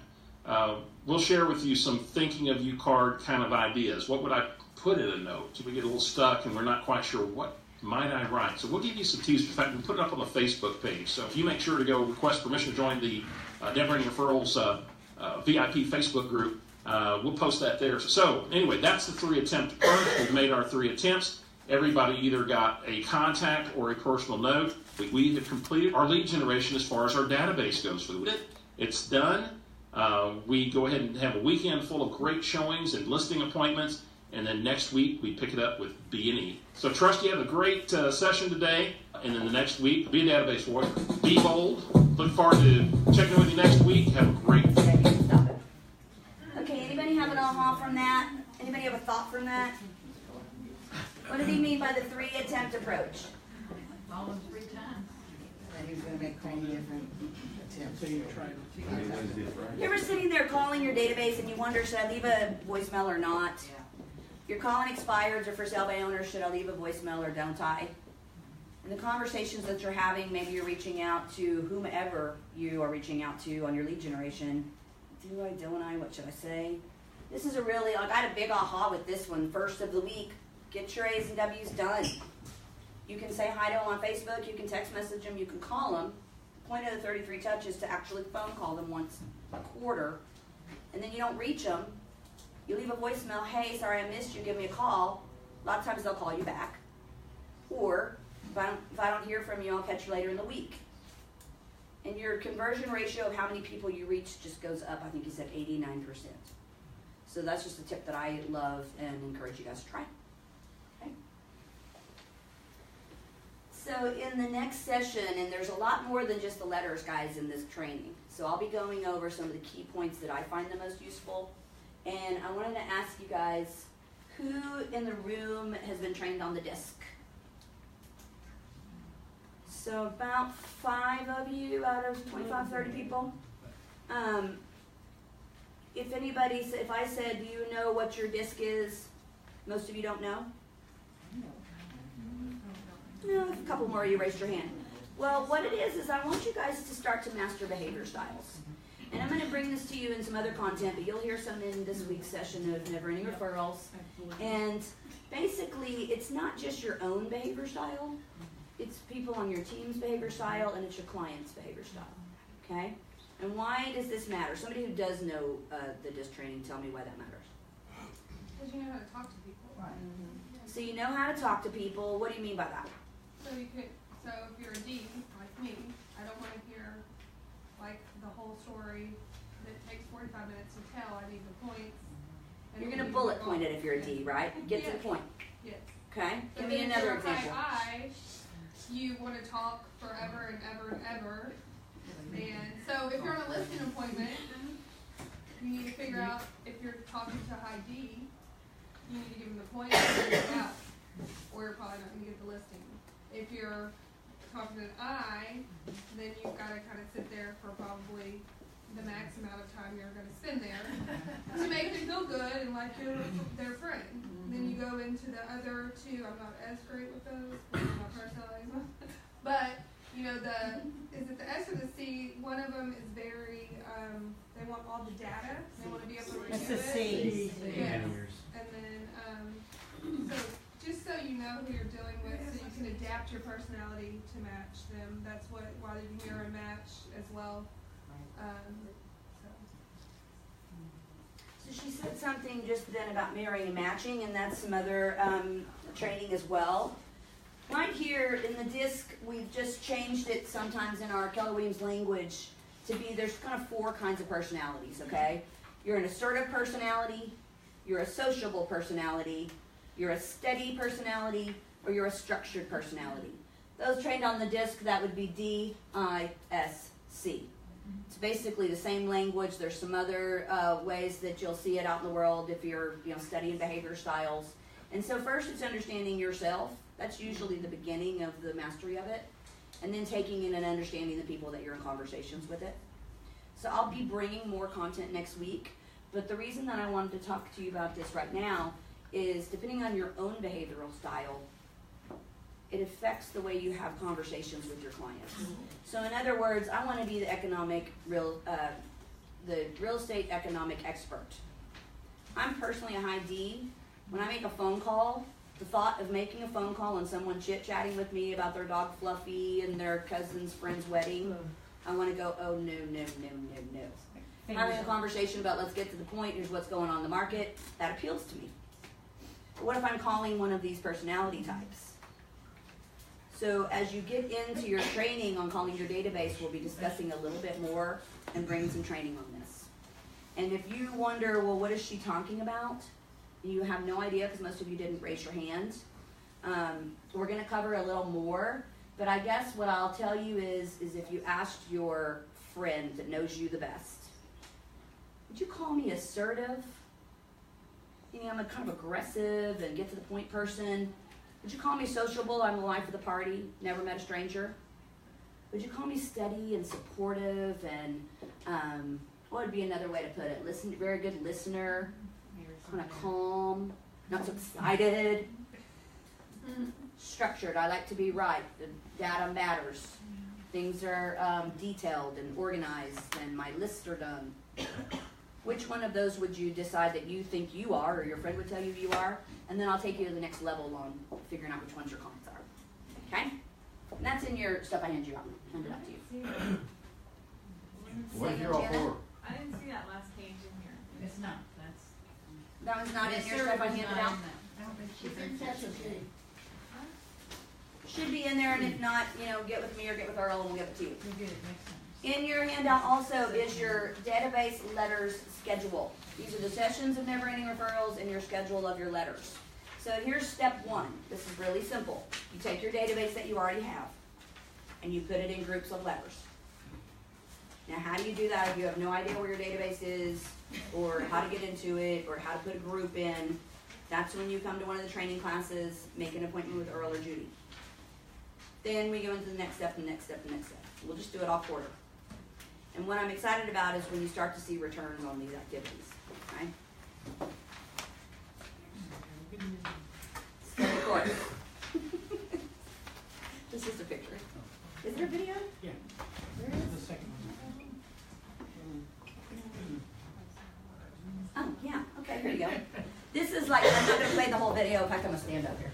we'll share with you some thinking of you card kind of ideas. What would I put in a note? We get a little stuck and we're not quite sure what might I write. So we'll give you some teasers. In fact, we'll put it up on the Facebook page. So if you make sure to go request permission to join the Debt Writing Referrals VIP Facebook group, we'll post that there. So anyway, that's the 3 attempt approach. We've made our 3 attempts. Everybody either got a contact or a personal note. We have completed our lead generation as far as our database goes for the week. It's done. We go ahead and have a weekend full of great showings and listing appointments. And then next week, we pick it up with B&E. So trust you have a great session today. And then the next week, be a database warrior. Be bold. Look forward to checking in with you next week. Have a great day. Okay, anybody have an aha from that? Anybody have a thought from that? What did he mean by the 3 attempt approach? Almost 3 times. That he was gonna make 3 different attempts. So you tried. You ever sitting there calling your database and you wonder, should I leave a voicemail or not? You're calling expireds or for sale by owners, should I leave a voicemail or don't I? In the conversations that you're having, maybe you're reaching out to whomever you are reaching out to on your lead generation. Do I, don't I, what should I say? This is a really, I got a big aha with this one, first of the week. Get your A's and W's done. You can say hi to them on Facebook, you can text message them, you can call them. The point of the 33 touch is to actually phone call them once a quarter. And then you don't reach them. You leave a voicemail, hey, sorry I missed you, give me a call. A lot of times they'll call you back. Or, if I don't hear from you, I'll catch you later in the week. And your conversion ratio of how many people you reach just goes up. I think you said 89%. So that's just a tip that I love and encourage you guys to try. Okay. So in the next session, and there's a lot more than just the letters, guys, in this training. So I'll be going over some of the key points that I find the most useful. And I wanted to ask you guys, who in the room has been trained on the DISC? So about 5 of you out of 25, 30 people. If anybody, if I said, do you know what your DISC is? Most of you don't know? No, a couple more of you raised your hand. Well, what it is I want you guys to start to master behavior styles. And I'm going to bring this to you in some other content, but you'll hear some in this week's session of Never Ending Referrals. And basically, it's not just your own behavior style. It's people on your team's behavior style, and it's your client's behavior style. Okay? And why does this matter? Somebody who does know the DISC training, tell me why that matters. Because you know how to talk to people. Right. So you know how to talk to people. What do you mean by that? So if you're a D, like me, I don't want to hear like the whole story that takes 45 minutes to tell. I need the points. And You're going to bullet point it if you're a D, right? Get to the point. Yes. Okay? So Give me another if you're a example. high I, you want to talk forever and ever and ever. And so if you're on a listing appointment, you need to figure out if you're talking to a high D, you need to give them the point and get out, or you're probably not going to get the listing. If you're talking to an I, then you've got to kind of sit there for probably the max amount of time you're going to spend there to make them feel good and like you're their friend. Then you go into the other 2. I'm not as great with those, my personality, but you know, is it the S or the C? One of them is very, they want all the data. They want to be able to review it. That's the C. Yes. And then, so just so you know who you're dealing with, so you can adapt your personality to match them. That's why you mirror and match as well. So she said something just then about mirroring and matching, and that's some other training as well. Right here in the DISC, we've just changed it sometimes in our Keller Williams language to be, there's kind of 4 kinds of personalities, okay? You're an assertive personality, you're a sociable personality, you're a steady personality, or you're a structured personality. Those trained on the DISC, that would be D-I-S-C. It's basically the same language. There's some other ways that you'll see it out in the world if you're studying behavior styles. And so first it's understanding yourself. That's usually the beginning of the mastery of it. And then taking in and understanding the people that you're in conversations with it. So I'll be bringing more content next week. But the reason that I wanted to talk to you about this right now is depending on your own behavioral style, it affects the way you have conversations with your clients. So in other words, I want to be the real estate economic expert. I'm personally a high D. When I make a phone call, the thought of making a phone call and someone chit-chatting with me about their dog Fluffy and their cousin's friend's wedding, I want to go, oh, no, no, no, no, no. Having a conversation about let's get to the point, here's what's going on in the market, that appeals to me. But what if I'm calling one of these personality types? So as you get into your training on calling your database, we'll be discussing a little bit more and bringing some training on this. And if you wonder, well, what is she talking about? You have no idea because most of you didn't raise your hand. We're going to cover a little more, but I guess what I'll tell you is if you asked your friend that knows you the best, would you call me assertive? You know, I'm a kind of aggressive and get to the point person. Would you call me sociable? I'm the life of the party, never met a stranger. Would you call me steady and supportive and what would be another way to put it? Very good listener, kind of calm, not so excited. Structured, I like to be right. The data matters. Things are detailed and organized and my lists are done. Which one of those would you decide that you think you are or your friend would tell you you are? And then I'll take you to the next level on figuring out which ones your clients are. Okay? And that's in your stuff I hand you out. Hand it out to you. What you're all for? I didn't see that last page in here. It's not, That one's not in your stuff I handed out? Should be in there, and if not, get with me or get with Earl and we'll get it to you. In your handout also is your database letters schedule. These are the sessions of never ending referrals and your schedule of your letters. So here's step one. This is really simple. You take your database that you already have and you put it in groups of letters. Now how do you do that if you have no idea where your database is or how to get into it or how to put a group in? That's when you come to one of the training classes, make an appointment with Earl or Judy. Then we go into the next step, the next step, the next step. We'll just do it off order. And what I'm excited about is when you start to see returns on these activities. Okay? Steady course. This is a picture. Is there a video? Yeah. There is? The second one. Oh, yeah. Okay, here you go. This is like, I'm not going to play the whole video. In fact, I'm going to stand up here.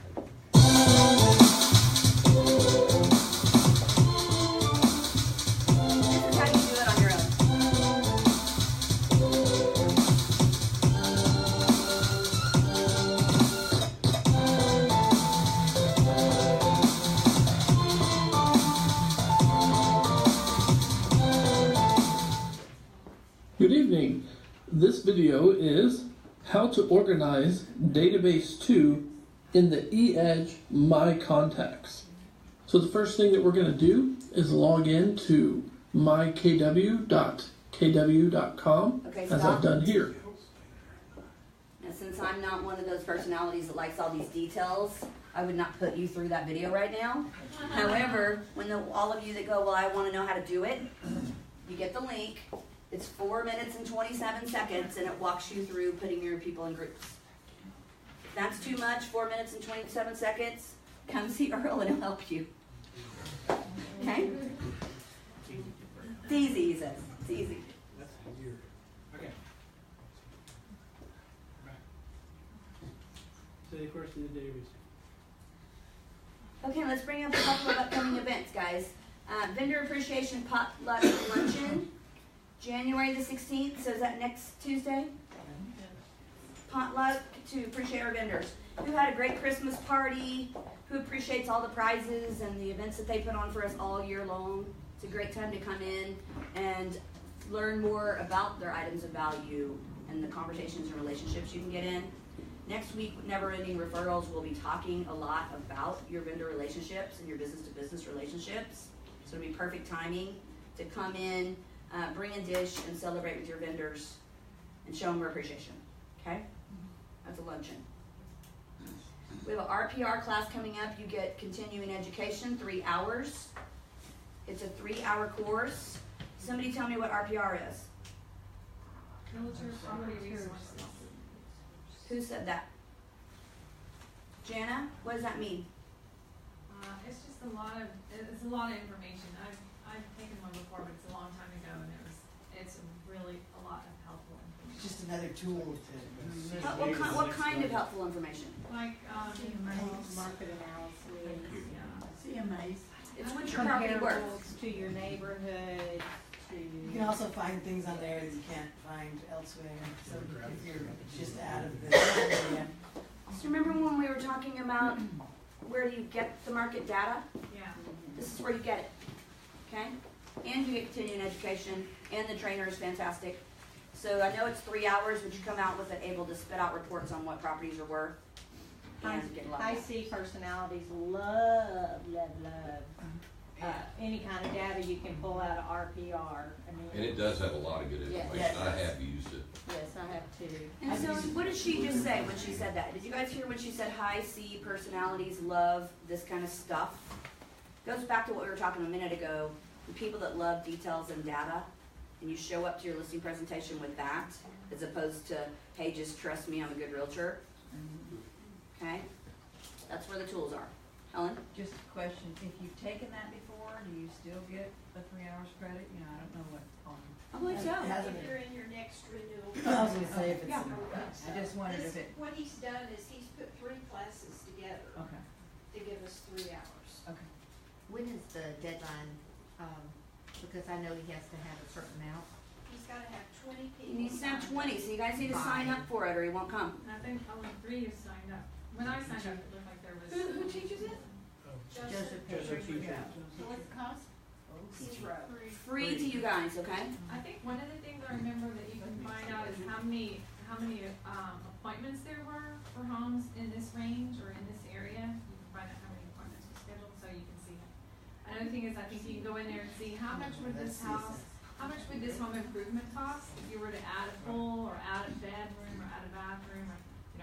This is how you do it on your own. Good evening. This video is how to organize Database 2 in the eEdge My Contacts. So the first thing that we're going to do is log in to mykw.kw.com Okay, as stop. I've done here. Now, since I'm not one of those personalities that likes all these details, I would not put you through that video right now. However, when all of you that go, well, I want to know how to do it, you get the link. It's 4 minutes and 27 seconds, and it walks you through putting your people in groups. If that's too much, 4 minutes and 27 seconds, come see Earl and he'll help you. Okay? It's easy, he says. It's easy. That's weird. Okay. Right. So of course the database. Okay, let's bring up a couple of upcoming events, guys. Vendor Appreciation Potluck Luncheon, January the 16th. So is that next Tuesday? Potluck to appreciate our vendors. Who had a great Christmas party? Who appreciates all the prizes and the events that they put on for us all year long? It's a great time to come in and learn more about their items of value and the conversations and relationships you can get in. Next week, Never Ending Referrals, we'll be talking a lot about your vendor relationships and your business-to-business relationships. So it'll be perfect timing to come in, bring a dish, and celebrate with your vendors and show them your appreciation. Okay? That's a luncheon. We have an RPR class coming up. You get continuing education, 3 hours. It's a 3-hour course. Somebody tell me what RPR is. Military Property Resources. Who said that? Jana, what does that mean? it's just a lot of information. I've taken one before, but it's a long time ago, and it's really a lot of helpful information. It's just another tool to. What kind of helpful information? Like market analysis, CMAs. It's what your property worth. comparables to your neighborhood, to. You can also find things on there that you can't find elsewhere, so if you're just out of the area. So remember when we were talking about where do you get the market data? Yeah. This is where you get it, okay? And you get continuing education, and the trainer is fantastic. So I know it's 3 hours, but you come out with it able to spit out reports on what properties are worth. And get a lot of I see personalities love any kind of data you can pull out of RPR. I mean, And it does have a lot of good information. Yes. I have used it. Yes, I have too. And so, what did she just say when she said that? Did you guys hear when she said, "Hi, C personalities love this kind of stuff"? Goes back to what we were talking a minute ago. The people that love details and data, and you show up to your listing presentation with that, as opposed to, "Hey, just trust me, I'm a good realtor." Okay, that's where the tools are. Helen? Just a question, if you've taken that before, do you still get the 3 hours credit? You know, I don't know what on. I believe so. If you're in your next renewal. I was gonna say if it's. Yeah. I just wondered if it. What he's done is he's put 3 classes together Okay. to give us 3 hours. Okay. When is the deadline? Because I know he has to have a certain amount. He's gotta have 20 people. He needs to have 20, so you guys need to sign up for it or he won't come. And I think only 3 is signed up. When I signed up, it looked like there was. Who teaches it? Joseph teaches. So what's the cost? Zero. Free to you guys, okay? I think one of the things I remember that you can find out is how many appointments there were for homes in this range or in this area. You can find out how many appointments were scheduled, so you can see. Another thing is, I think you can go in there and see how much would this house, how much would this home improvement cost if you were to add a pool or add a bedroom or add a bathroom, or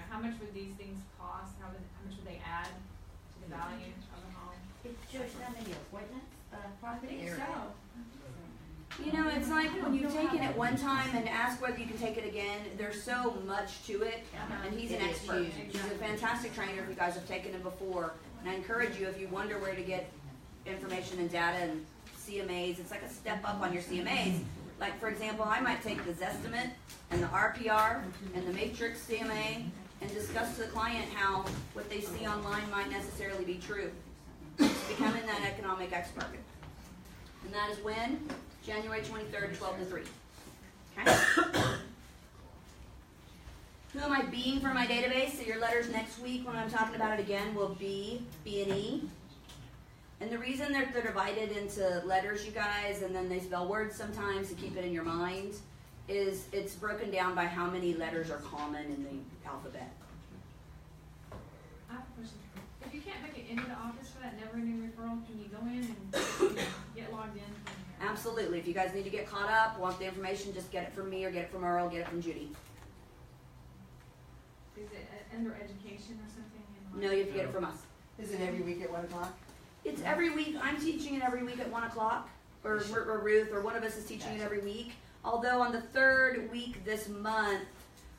how much would these things cost? How much would they add to the value of the home? It shows how many appointments, property So. You know, it's like when you've taken it one time and ask whether you can take it again, there's so much to it, and he's an It is expert. huge. He's a fantastic trainer if you guys have taken him before. And I encourage you, if you wonder where to get information and data and CMAs, it's like a step up on your CMAs. Like, for example, I might take the Zestimate and the RPR and the Matrix CMA and discuss to the client how what they see online might necessarily be true. Becoming that economic expert. And that is when? January 23rd, 12 to 3. Okay? Who am I being for my database? So your letters next week when I'm talking about it again will be B&E. And the reason they're divided into letters, you guys, and then they spell words sometimes to keep it in your mind, is it's broken down by how many letters are common in the alphabet. I have a question. If you can't make it into the office for that never-ending referral, can you go in and get logged in from here? Absolutely. If you guys need to get caught up, want the information, just get it from me or get it from Earl, get it from Judy. Is it under education or something? No, you have to get it from us. Is it every week at 1 o'clock? It's every week. I'm teaching it every week at 1 o'clock, or Ruth, or one of us is teaching it every week. Although on the 3rd week this month,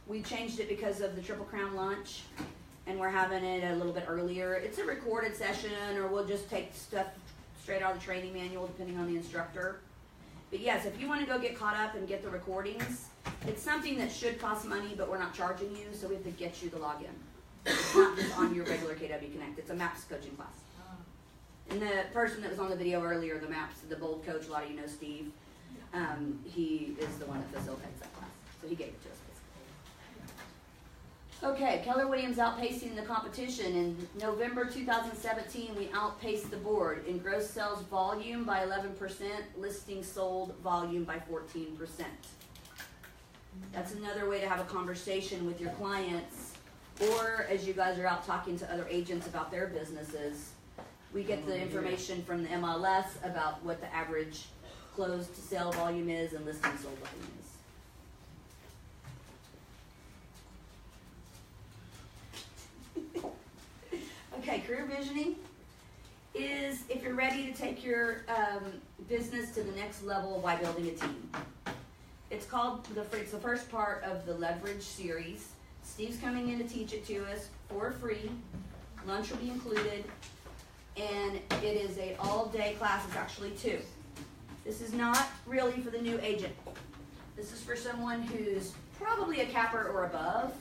we changed it because of the Triple Crown lunch, and we're having it a little bit earlier. It's a recorded session, or we'll just take stuff straight out of the training manual, depending on the instructor. But yes, if you want to go get caught up and get the recordings, it's something that should cost money, but we're not charging you, so we have to get you the login. It's not just on your regular KW Connect. It's a MAPS coaching class. And the person that was on the video earlier, the MAPS, the bold coach, a lot of you know Steve, he is the one that facilitates that class. So he gave it to us, basically. Okay, Keller Williams outpacing the competition. In November 2017, we outpaced the board in gross sales volume by 11%, listings sold volume by 14%. That's another way to have a conversation with your clients, or as you guys are out talking to other agents about their businesses, we get the information from the MLS about what the average closed sale volume is and listing sold volume is. Okay, career visioning is if you're ready to take your business to the next level by building a team. It's called, it's the first part of the Leverage series. Steve's coming in to teach it to us for free. Lunch will be included. and it is a all-day class. It's actually 2. This is not really for the new agent. This is for someone who's probably a capper or above,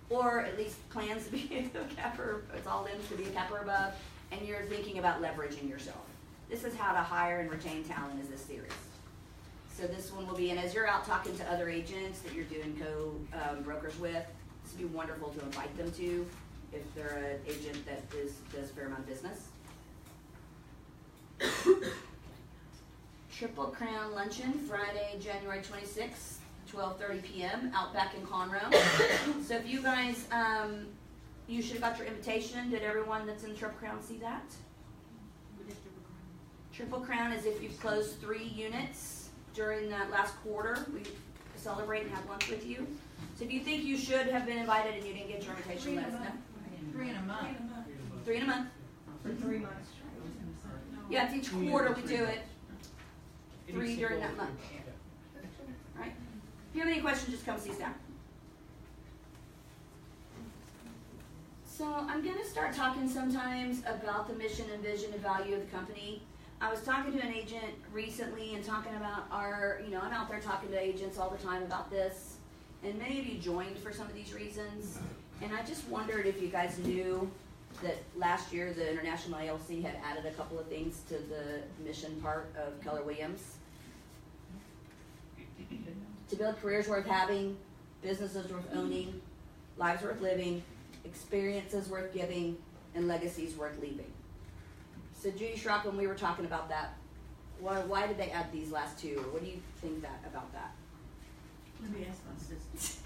or at least plans to be a capper. It's all in to be a capper or above, and you're thinking about leveraging yourself. This is how to hire and retain talent, is this series. So this one will be, and as you're out talking to other agents that you're doing co-brokers with, this would be wonderful to invite them to if they're an agent that does a fair amount of business. Triple Crown Luncheon, Friday, January 26th, 12:30 p.m., out back in Conroe. So if you guys, you should have got your invitation. Did everyone that's in Triple Crown see that? Triple Crown is if you've closed 3 units during that last quarter, we celebrate and have lunch with you. So if you think you should have been invited and you didn't get your invitation, let us know. 3 in a month. 3 in a month. For 3 months. Yeah, it's each quarter we do it. 3 during that month. Right? If you have any questions, just come see staff. So I'm going to start talking sometimes about the mission and vision and value of the company. I was talking to an agent recently and talking about our, I'm out there talking to agents all the time about this. And many of you joined for some of these reasons. And I just wondered if you guys knew that last year the International ALC had added a couple of things to the mission part of Keller Williams. To build careers worth having, businesses worth owning, lives worth living, experiences worth giving, and legacies worth leaving. So Judy Schrock, when we were talking about that, why did they add these last 2? Or what do you think about that? Let me ask my sister.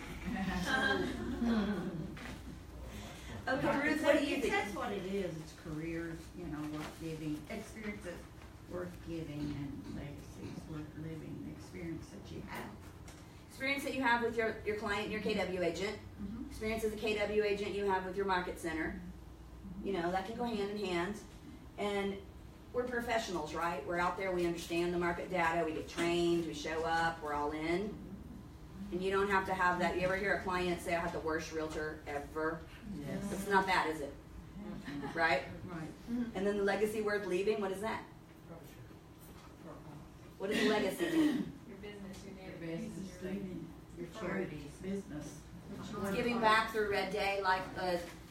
Okay, Ruth, what do you think? That's what it is. It's careers, worth giving, experiences worth giving, and legacies worth living. The experience that you have. Experience that you have with your client, your KW agent. Mm-hmm. Experience as a KW agent you have with your market center. That can go hand in hand. And we're professionals, right? We're out there, we understand the market data, we get trained, we show up, we're all in. And you don't have to have that. You ever hear a client say, I have the worst realtor ever? Yes. It's not that, is it? Right? Right. And then the legacy worth leaving, what is that? What does legacy mean? Your business, your Your neighborhood. business, your charities, business. Giving back through Red Day, like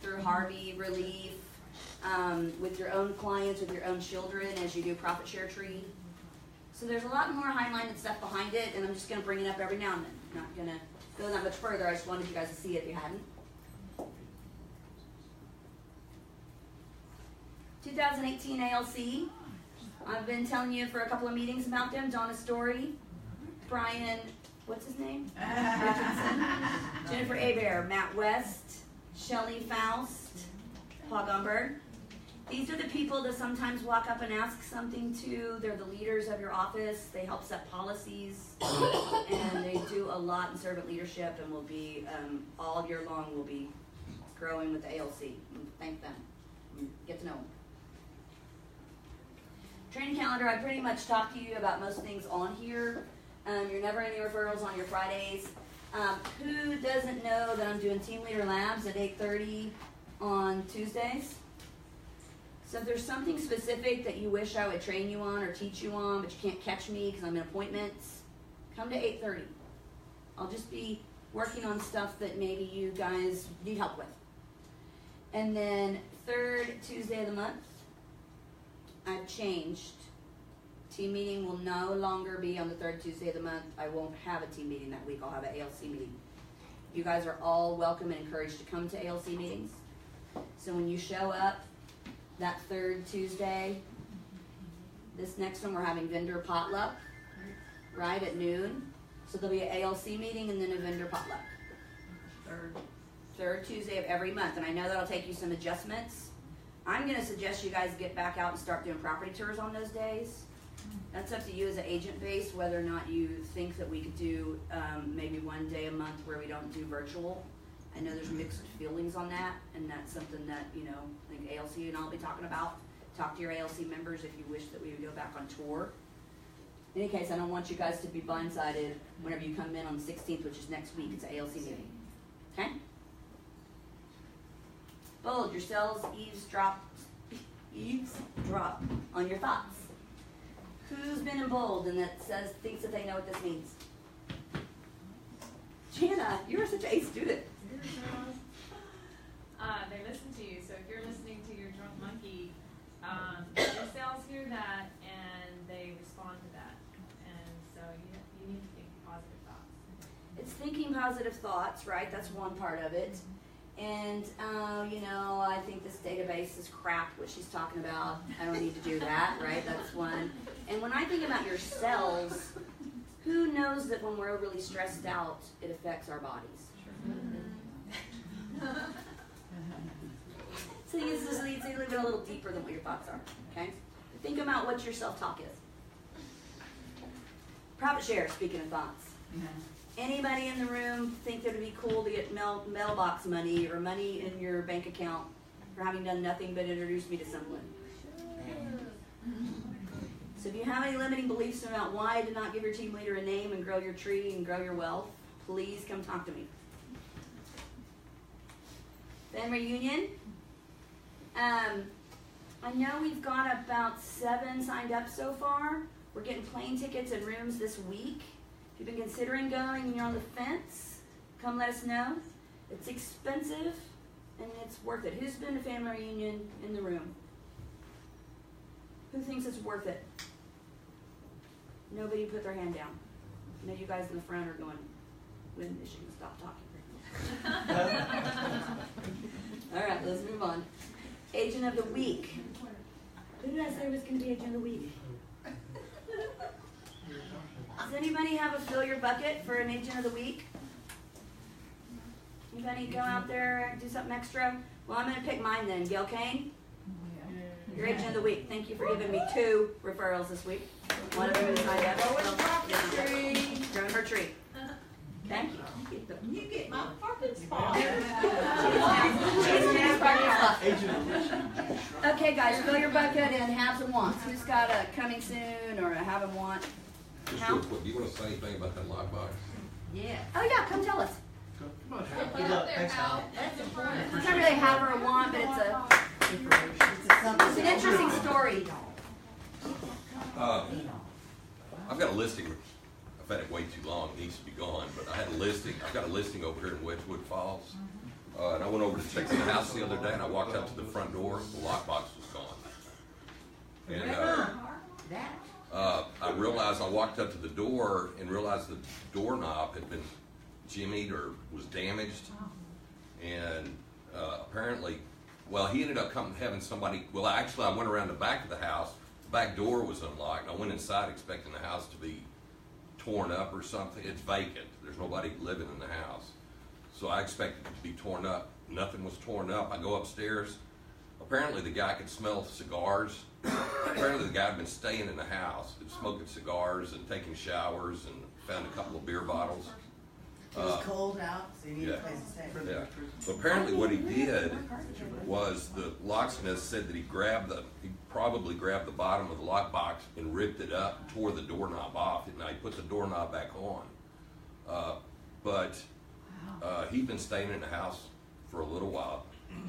through Harvey Relief, with your own clients, with your own children as you do profit share tree. So there's a lot more high-minded stuff behind it, and I'm just going to bring it up every now and then. Not going to go that much further. I just wanted you guys to see it if you hadn't. 2018 ALC. I've been telling you for a couple of meetings about them. Donna Story, Brian, what's his name? Richardson, Jennifer Abear, Matt West, Shelley Faust, Paul Gumberg. These are the people that sometimes walk up and ask something to. They're the leaders of your office. They help set policies, and they do a lot in servant leadership, and will be all year long. Will be growing with the ALC. Thank them. Get to know them. Training calendar. I pretty much talked to you about most things on here. You're never any referrals on your Fridays. Who doesn't know that I'm doing Team Leader Labs at 8:30 on Tuesdays? So if there's something specific that you wish I would train you on or teach you on, but you can't catch me because I'm in appointments, come to 8:30. I'll just be working on stuff that maybe you guys need help with. And then 3rd Tuesday of the month, I've changed. Team meeting will no longer be on the 3rd Tuesday of the month. I won't have a team meeting that week. I'll have an ALC meeting. You guys are all welcome and encouraged to come to ALC meetings. So when you show up that 3rd Tuesday, this next one we're having vendor potluck, right, at noon. So there'll be an ALC meeting and then a vendor potluck. 3rd Tuesday of every month. And I know that'll take you some adjustments. I'm going to suggest you guys get back out and start doing property tours on those days. That's up to you as an agent base, whether or not you think that we could do maybe one day a month where we don't do virtual. I know there's mixed feelings on that, and that's something that, I think ALC and I'll be talking about. Talk to your ALC members if you wish that we would go back on tour. In any case, I don't want you guys to be blindsided whenever you come in on the 16th, which is next week. It's an ALC meeting. Okay? Bold, your cells eavesdrop. eavesdrop on your thoughts. Who's been in bold and that thinks that they know what this means? Jana, you're such an A student. They listen to you, so if you're listening to your drunk monkey, your cells hear that and they respond to that. And so you need to think positive thoughts. It's thinking positive thoughts, right? That's one part of it. And, I think this database is crap, what she's talking about. I don't need to do that, right? That's one. And when I think about your cells, who knows that when we're overly stressed out, it affects our bodies? So you leave it a little deeper than what your thoughts are, okay? Think about what your self-talk is. Profit share, speaking of thoughts. Anybody in the room think that it would be cool to get mailbox money or money in your bank account for having done nothing but introduce me to someone? So if you have any limiting beliefs about why to not give your team leader a name and grow your tree and grow your wealth, please come talk to me. Then reunion. I know we've got about 7 signed up so far. We're getting plane tickets and rooms this week. If you've been considering going and you're on the fence, come let us know. It's expensive and it's worth it. Who's been to family reunion in the room? Who thinks it's worth it? Nobody put their hand down. I know you guys in the front are going, when is she going to stop talking? All right, let's move on. Agent of the week. Who did I say was going to be agent of the week? Does anybody have a fill your bucket for an agent of the week? Anybody go out there and do something extra? Well, I'm going to pick mine then. Gail Kane? Your agent of the week. Thank you for giving me 2 referrals this week. One of them is signed up. Growing her tree. Okay? You get my parking spot. Okay, guys, fill your bucket and have some wants. Who's got a coming soon or a have a want? Just real quick, do you want to say anything about that lockbox? Yeah. Oh yeah, come tell us. Come on, Put up their house. It's not really a have or a want, but it's an interesting story. I've got a listing. I've had it way too long. It needs to be gone. But I had a listing. I've got a listing over here in Wedgewood Falls. And I went over to check the house the other day, and I walked up to the front door. The lockbox was gone. And I realized I walked up to the door and realized the doorknob had been jimmied or was damaged. And apparently, well, he ended up having somebody. Well, actually, I went around the back of the house. The back door was unlocked. And I went inside expecting the house to be torn up or something. It's vacant. There's nobody living in the house. So I expected it to be torn up. Nothing was torn up. I go upstairs. Apparently the guy could smell cigars. Apparently the guy had been staying in the house, smoking cigars and taking showers, and found a couple of beer bottles. It was cold out, so you need a place to stay. Yeah. So apparently what he did was the locksmith said that he probably grabbed the bottom of the lockbox and ripped it up and tore the doorknob off. And now he put the doorknob back on. But he'd been staying in the house for a little while.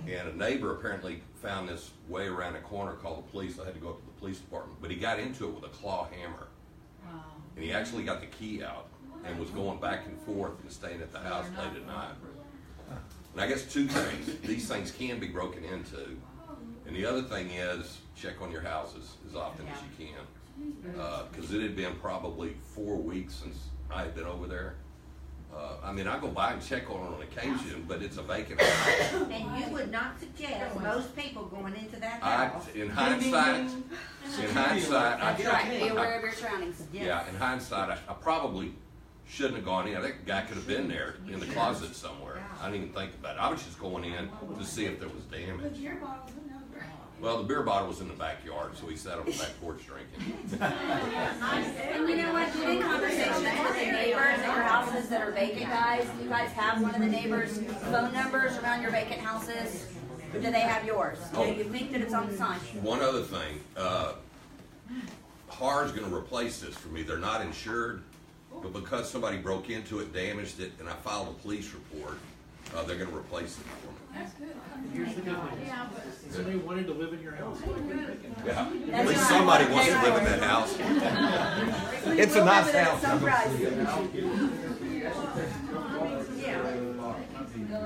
And a neighbor apparently found this way around a corner, called the police. I had to go up to the police department. But he got into it with a claw hammer. Wow. And he actually got the key out and was going back and forth and staying at the house late at night. And I guess 2 things. These things can be broken into. And the other thing is, check on your houses as often as you can. Because it had been probably 4 weeks since I had been over there. I go by and check on it on occasion, but it's a vacant house. And you would not suggest most people going into that house. In hindsight, Be aware of your surroundings. yeah, in hindsight, I probably shouldn't have gone in. That guy could have been there in the closet somewhere. I didn't even think about it. I was just going in to see if there was damage. Well, the beer bottle was in the backyard, so he sat on the back porch drinking. And you know what? Getting conversations with the neighbors at your houses that are vacant, guys. Do you guys have one of the neighbors' phone numbers around your vacant houses? Or do they have yours? Do you think that it's on the sign? One other thing, HAR's going to replace this for me. They're not insured, but because somebody broke into it, damaged it, and I filed a police report, They're gonna replace it for me. That's good. Here's the good news. Yeah, but. Somebody wanted to live in your house. Yeah, at least somebody wants to live in that house. It's a nice house.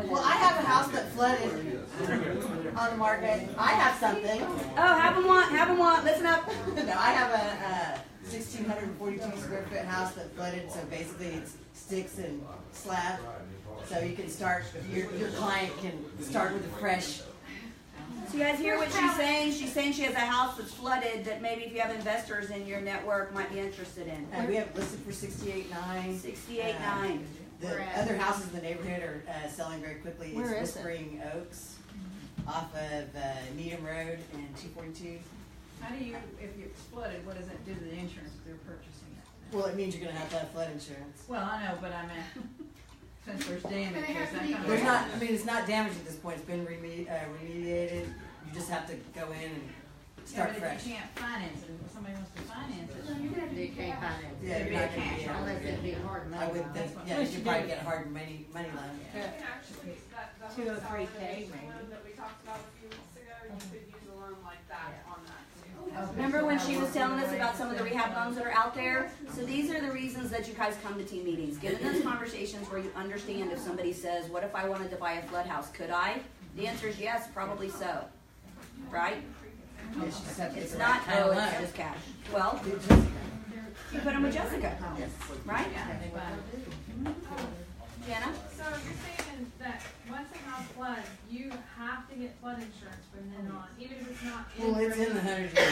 Well, I have a house that flooded on the market. I have something. Oh, have them want, listen up. No, I have a 1,642 square foot house that flooded, so basically it's sticks and slab. So you can start, your client can start with a fresh. So you guys hear what she's saying? She's saying she has a house that's flooded that maybe if you have investors in your network might be interested in. We have it listed for 68.9. 68.9. The other houses in the neighborhood are selling very quickly. Where It's is it? Whispering Oaks off of Needham Road and 242. How do you, if it's flooded, what does that do to the insurance if they're purchasing it? Well, it means you're gonna have to have flood insurance. Well, I know, but I meant, since there's damage, there's that kind of. There's not, I mean, it's not damaged at this point. It's been remediated. You just have to go in and start Yeah, but fresh. if you can't finance it, if somebody wants to finance it. You can't finance it. Yeah, you're not gonna be able to. Unless it'd be hard money. I would think, yeah, you could probably get a hard money loan. Actually, that 203K maybe. loan that we talked about a few weeks ago, you could use a loan like that on that too. Remember when she was telling us about some of the rehab loans that are out there? So these are the reasons that you guys come to team meetings. Get in those conversations where you understand if somebody says, what if I wanted to buy a flood house? Could I? The answer is yes, probably so. Right? It's not, oh, it's just cash. Well, you put them with Jessica, right? Jenna? So you're saying that once a house floods, you have to get flood insurance from then on, even if it's not in. Well, it's in the 100 year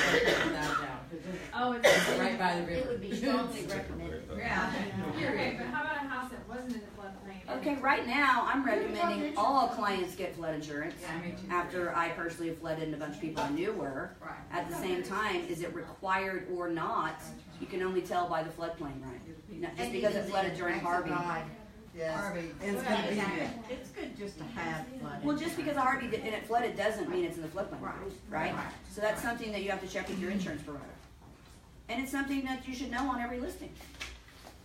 without a doubt. Oh, it's right by the river. It would be strongly recommended. Yeah. Okay, but how about a house that wasn't in the floodplain? Okay, right now, I'm recommending all clients get flood insurance after I personally have flooded and a bunch of people I knew were. At the same time, is it required or not? You can only tell by the floodplain, right? Not just because it flooded during Harvey. Yes. Harvey. And it's gonna be good. It's good just to have flooding. Well, just because Harvey did, and it flooded doesn't mean it's in the floodplain, right? So that's something that you have to check with your insurance provider. And it's something that you should know on every listing.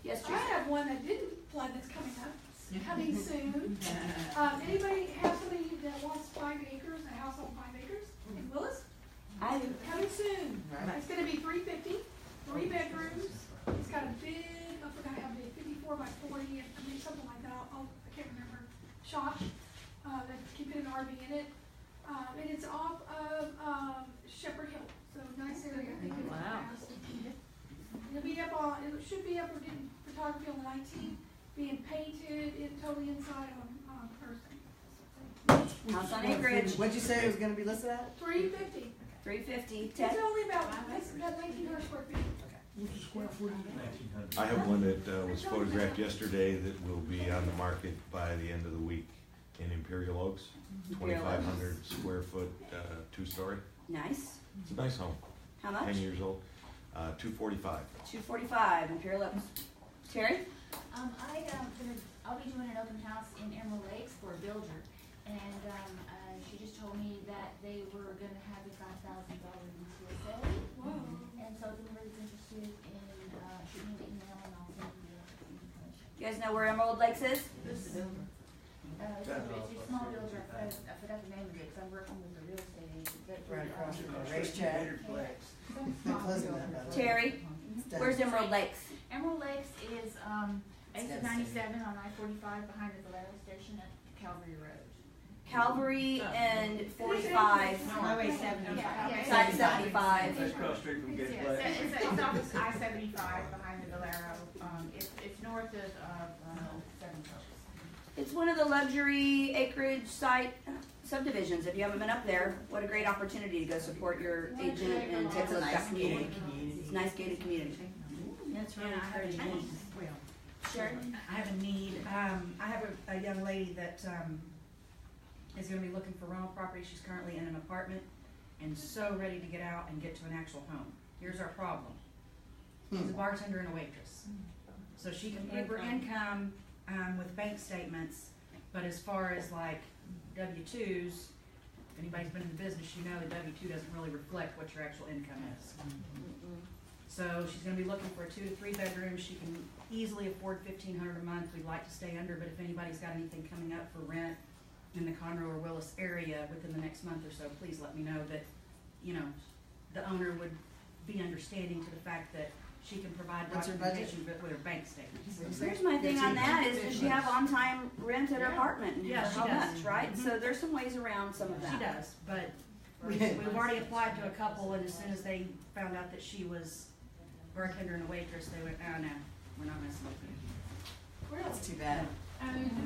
Yes, I Teresa? have one that didn't flood that's coming up, coming soon. Anybody have somebody that wants 5 acres, a house on 5 acres in Willis? I do. Coming soon. Right. It's gonna be 350, 3 bedrooms. It's got a big, I forgot how big, 54 by 40, I mean, something like that. I can't remember. Shop, that can fit an RV in it. And it's off of, Shepherd Hill, so nice area. I think it's Wow. fast. It'll be up on, it should be up, we're getting photography on the 19th, being painted, totally inside on Thursday. House on acreage, What'd you say it was gonna be listed at? 350. 350, It's Ted? only about 1,900 square feet. I have one that was photographed yesterday that will be on the market by the end of the week in Imperial Oaks. 2,500 square foot, 2-story. Nice. It's a nice home. How much? 10 years old. 245. 245, Imperial Oaks. Terry? I'll be doing an open house in Emerald Lakes for a builder, and she just told me that they were gonna have a $5,000 UTSA. And so if anybody's interested in shooting me an email, and I'll send you the information. You guys know where Emerald Lakes is? It's a small builder. I forgot the name of it because I'm working with a real estate agent. Right across from the racetrack. They're closing that, by the way. Terry? Where's Emerald Lakes? Emerald Lakes is exit 97 on I-45 behind the Valero station at Calvary Road. Calvary and 45. Highway 75. Yeah, Side 75. It's off of I-75 behind the Valero. It's north of Seven Oaks. It's one of the luxury acreage site subdivisions. If you haven't been up there, what a great opportunity to go support your agent and take a look at that community. It's a nice gated community. That's really pretty neat. Sharon? I have a need. I have a young lady that is going to be looking for rental property. She's currently in an apartment and so ready to get out and get to an actual home. Here's our problem. She's a bartender and a waitress. So she can prove her income with bank statements, but as far as like W-2s, if anybody's been in the business, you know the W-2 doesn't really reflect what your actual income is. So she's gonna be looking for a 2 to 3 bedroom. She can easily afford $1,500 a month. We'd like to stay under, but if anybody's got anything coming up for rent in the Conroe or Willis area within the next month or so, please let me know that, you know, the owner would be understanding to the fact that she can provide What's her budget? documentation with her bank statements. Here's my thing on that is, does she have on-time rent at her apartment? And Yeah, she how does. much, right? Mhm. So there's some ways around some of that. She does, but we've already applied to a couple, and as soon as they found out that she was bartender and a waitress, they went, oh no, we're not messing with you. Well, that's too bad.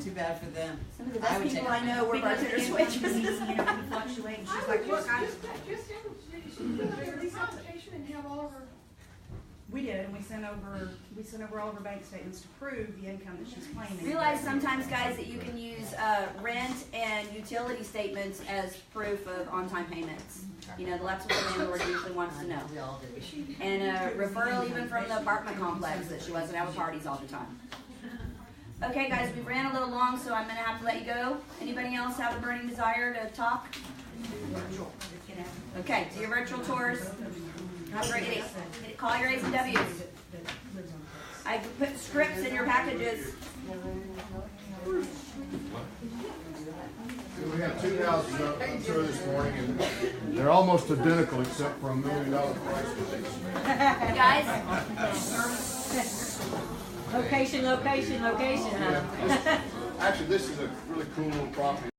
Too bad for them. Some of the I best would people take- I know were Because bartenders, income waitresses. can, you know, can fluctuate, and she's like, look, Just fill out your lease application and have all of her. we did, and we sent over all of her bank statements to prove the income that she's claiming. Realize sometimes, guys, that you can use rent and utility statements as proof of on-time payments. You know, that's what the landlord usually wants to know. We all do. And a referral even from the apartment complex that she wasn't having parties all the time. Okay, guys, we ran a little long, so I'm gonna have to let you go. Anybody else have a burning desire to talk? Okay, do your virtual tours. Have a great day. Call your A's and W's. I put scripts in your packages. We had 2 houses up on tour this morning, and they're almost identical except for $1 million price difference. Guys? Location, location, location, huh? Actually, this is a really cool little property.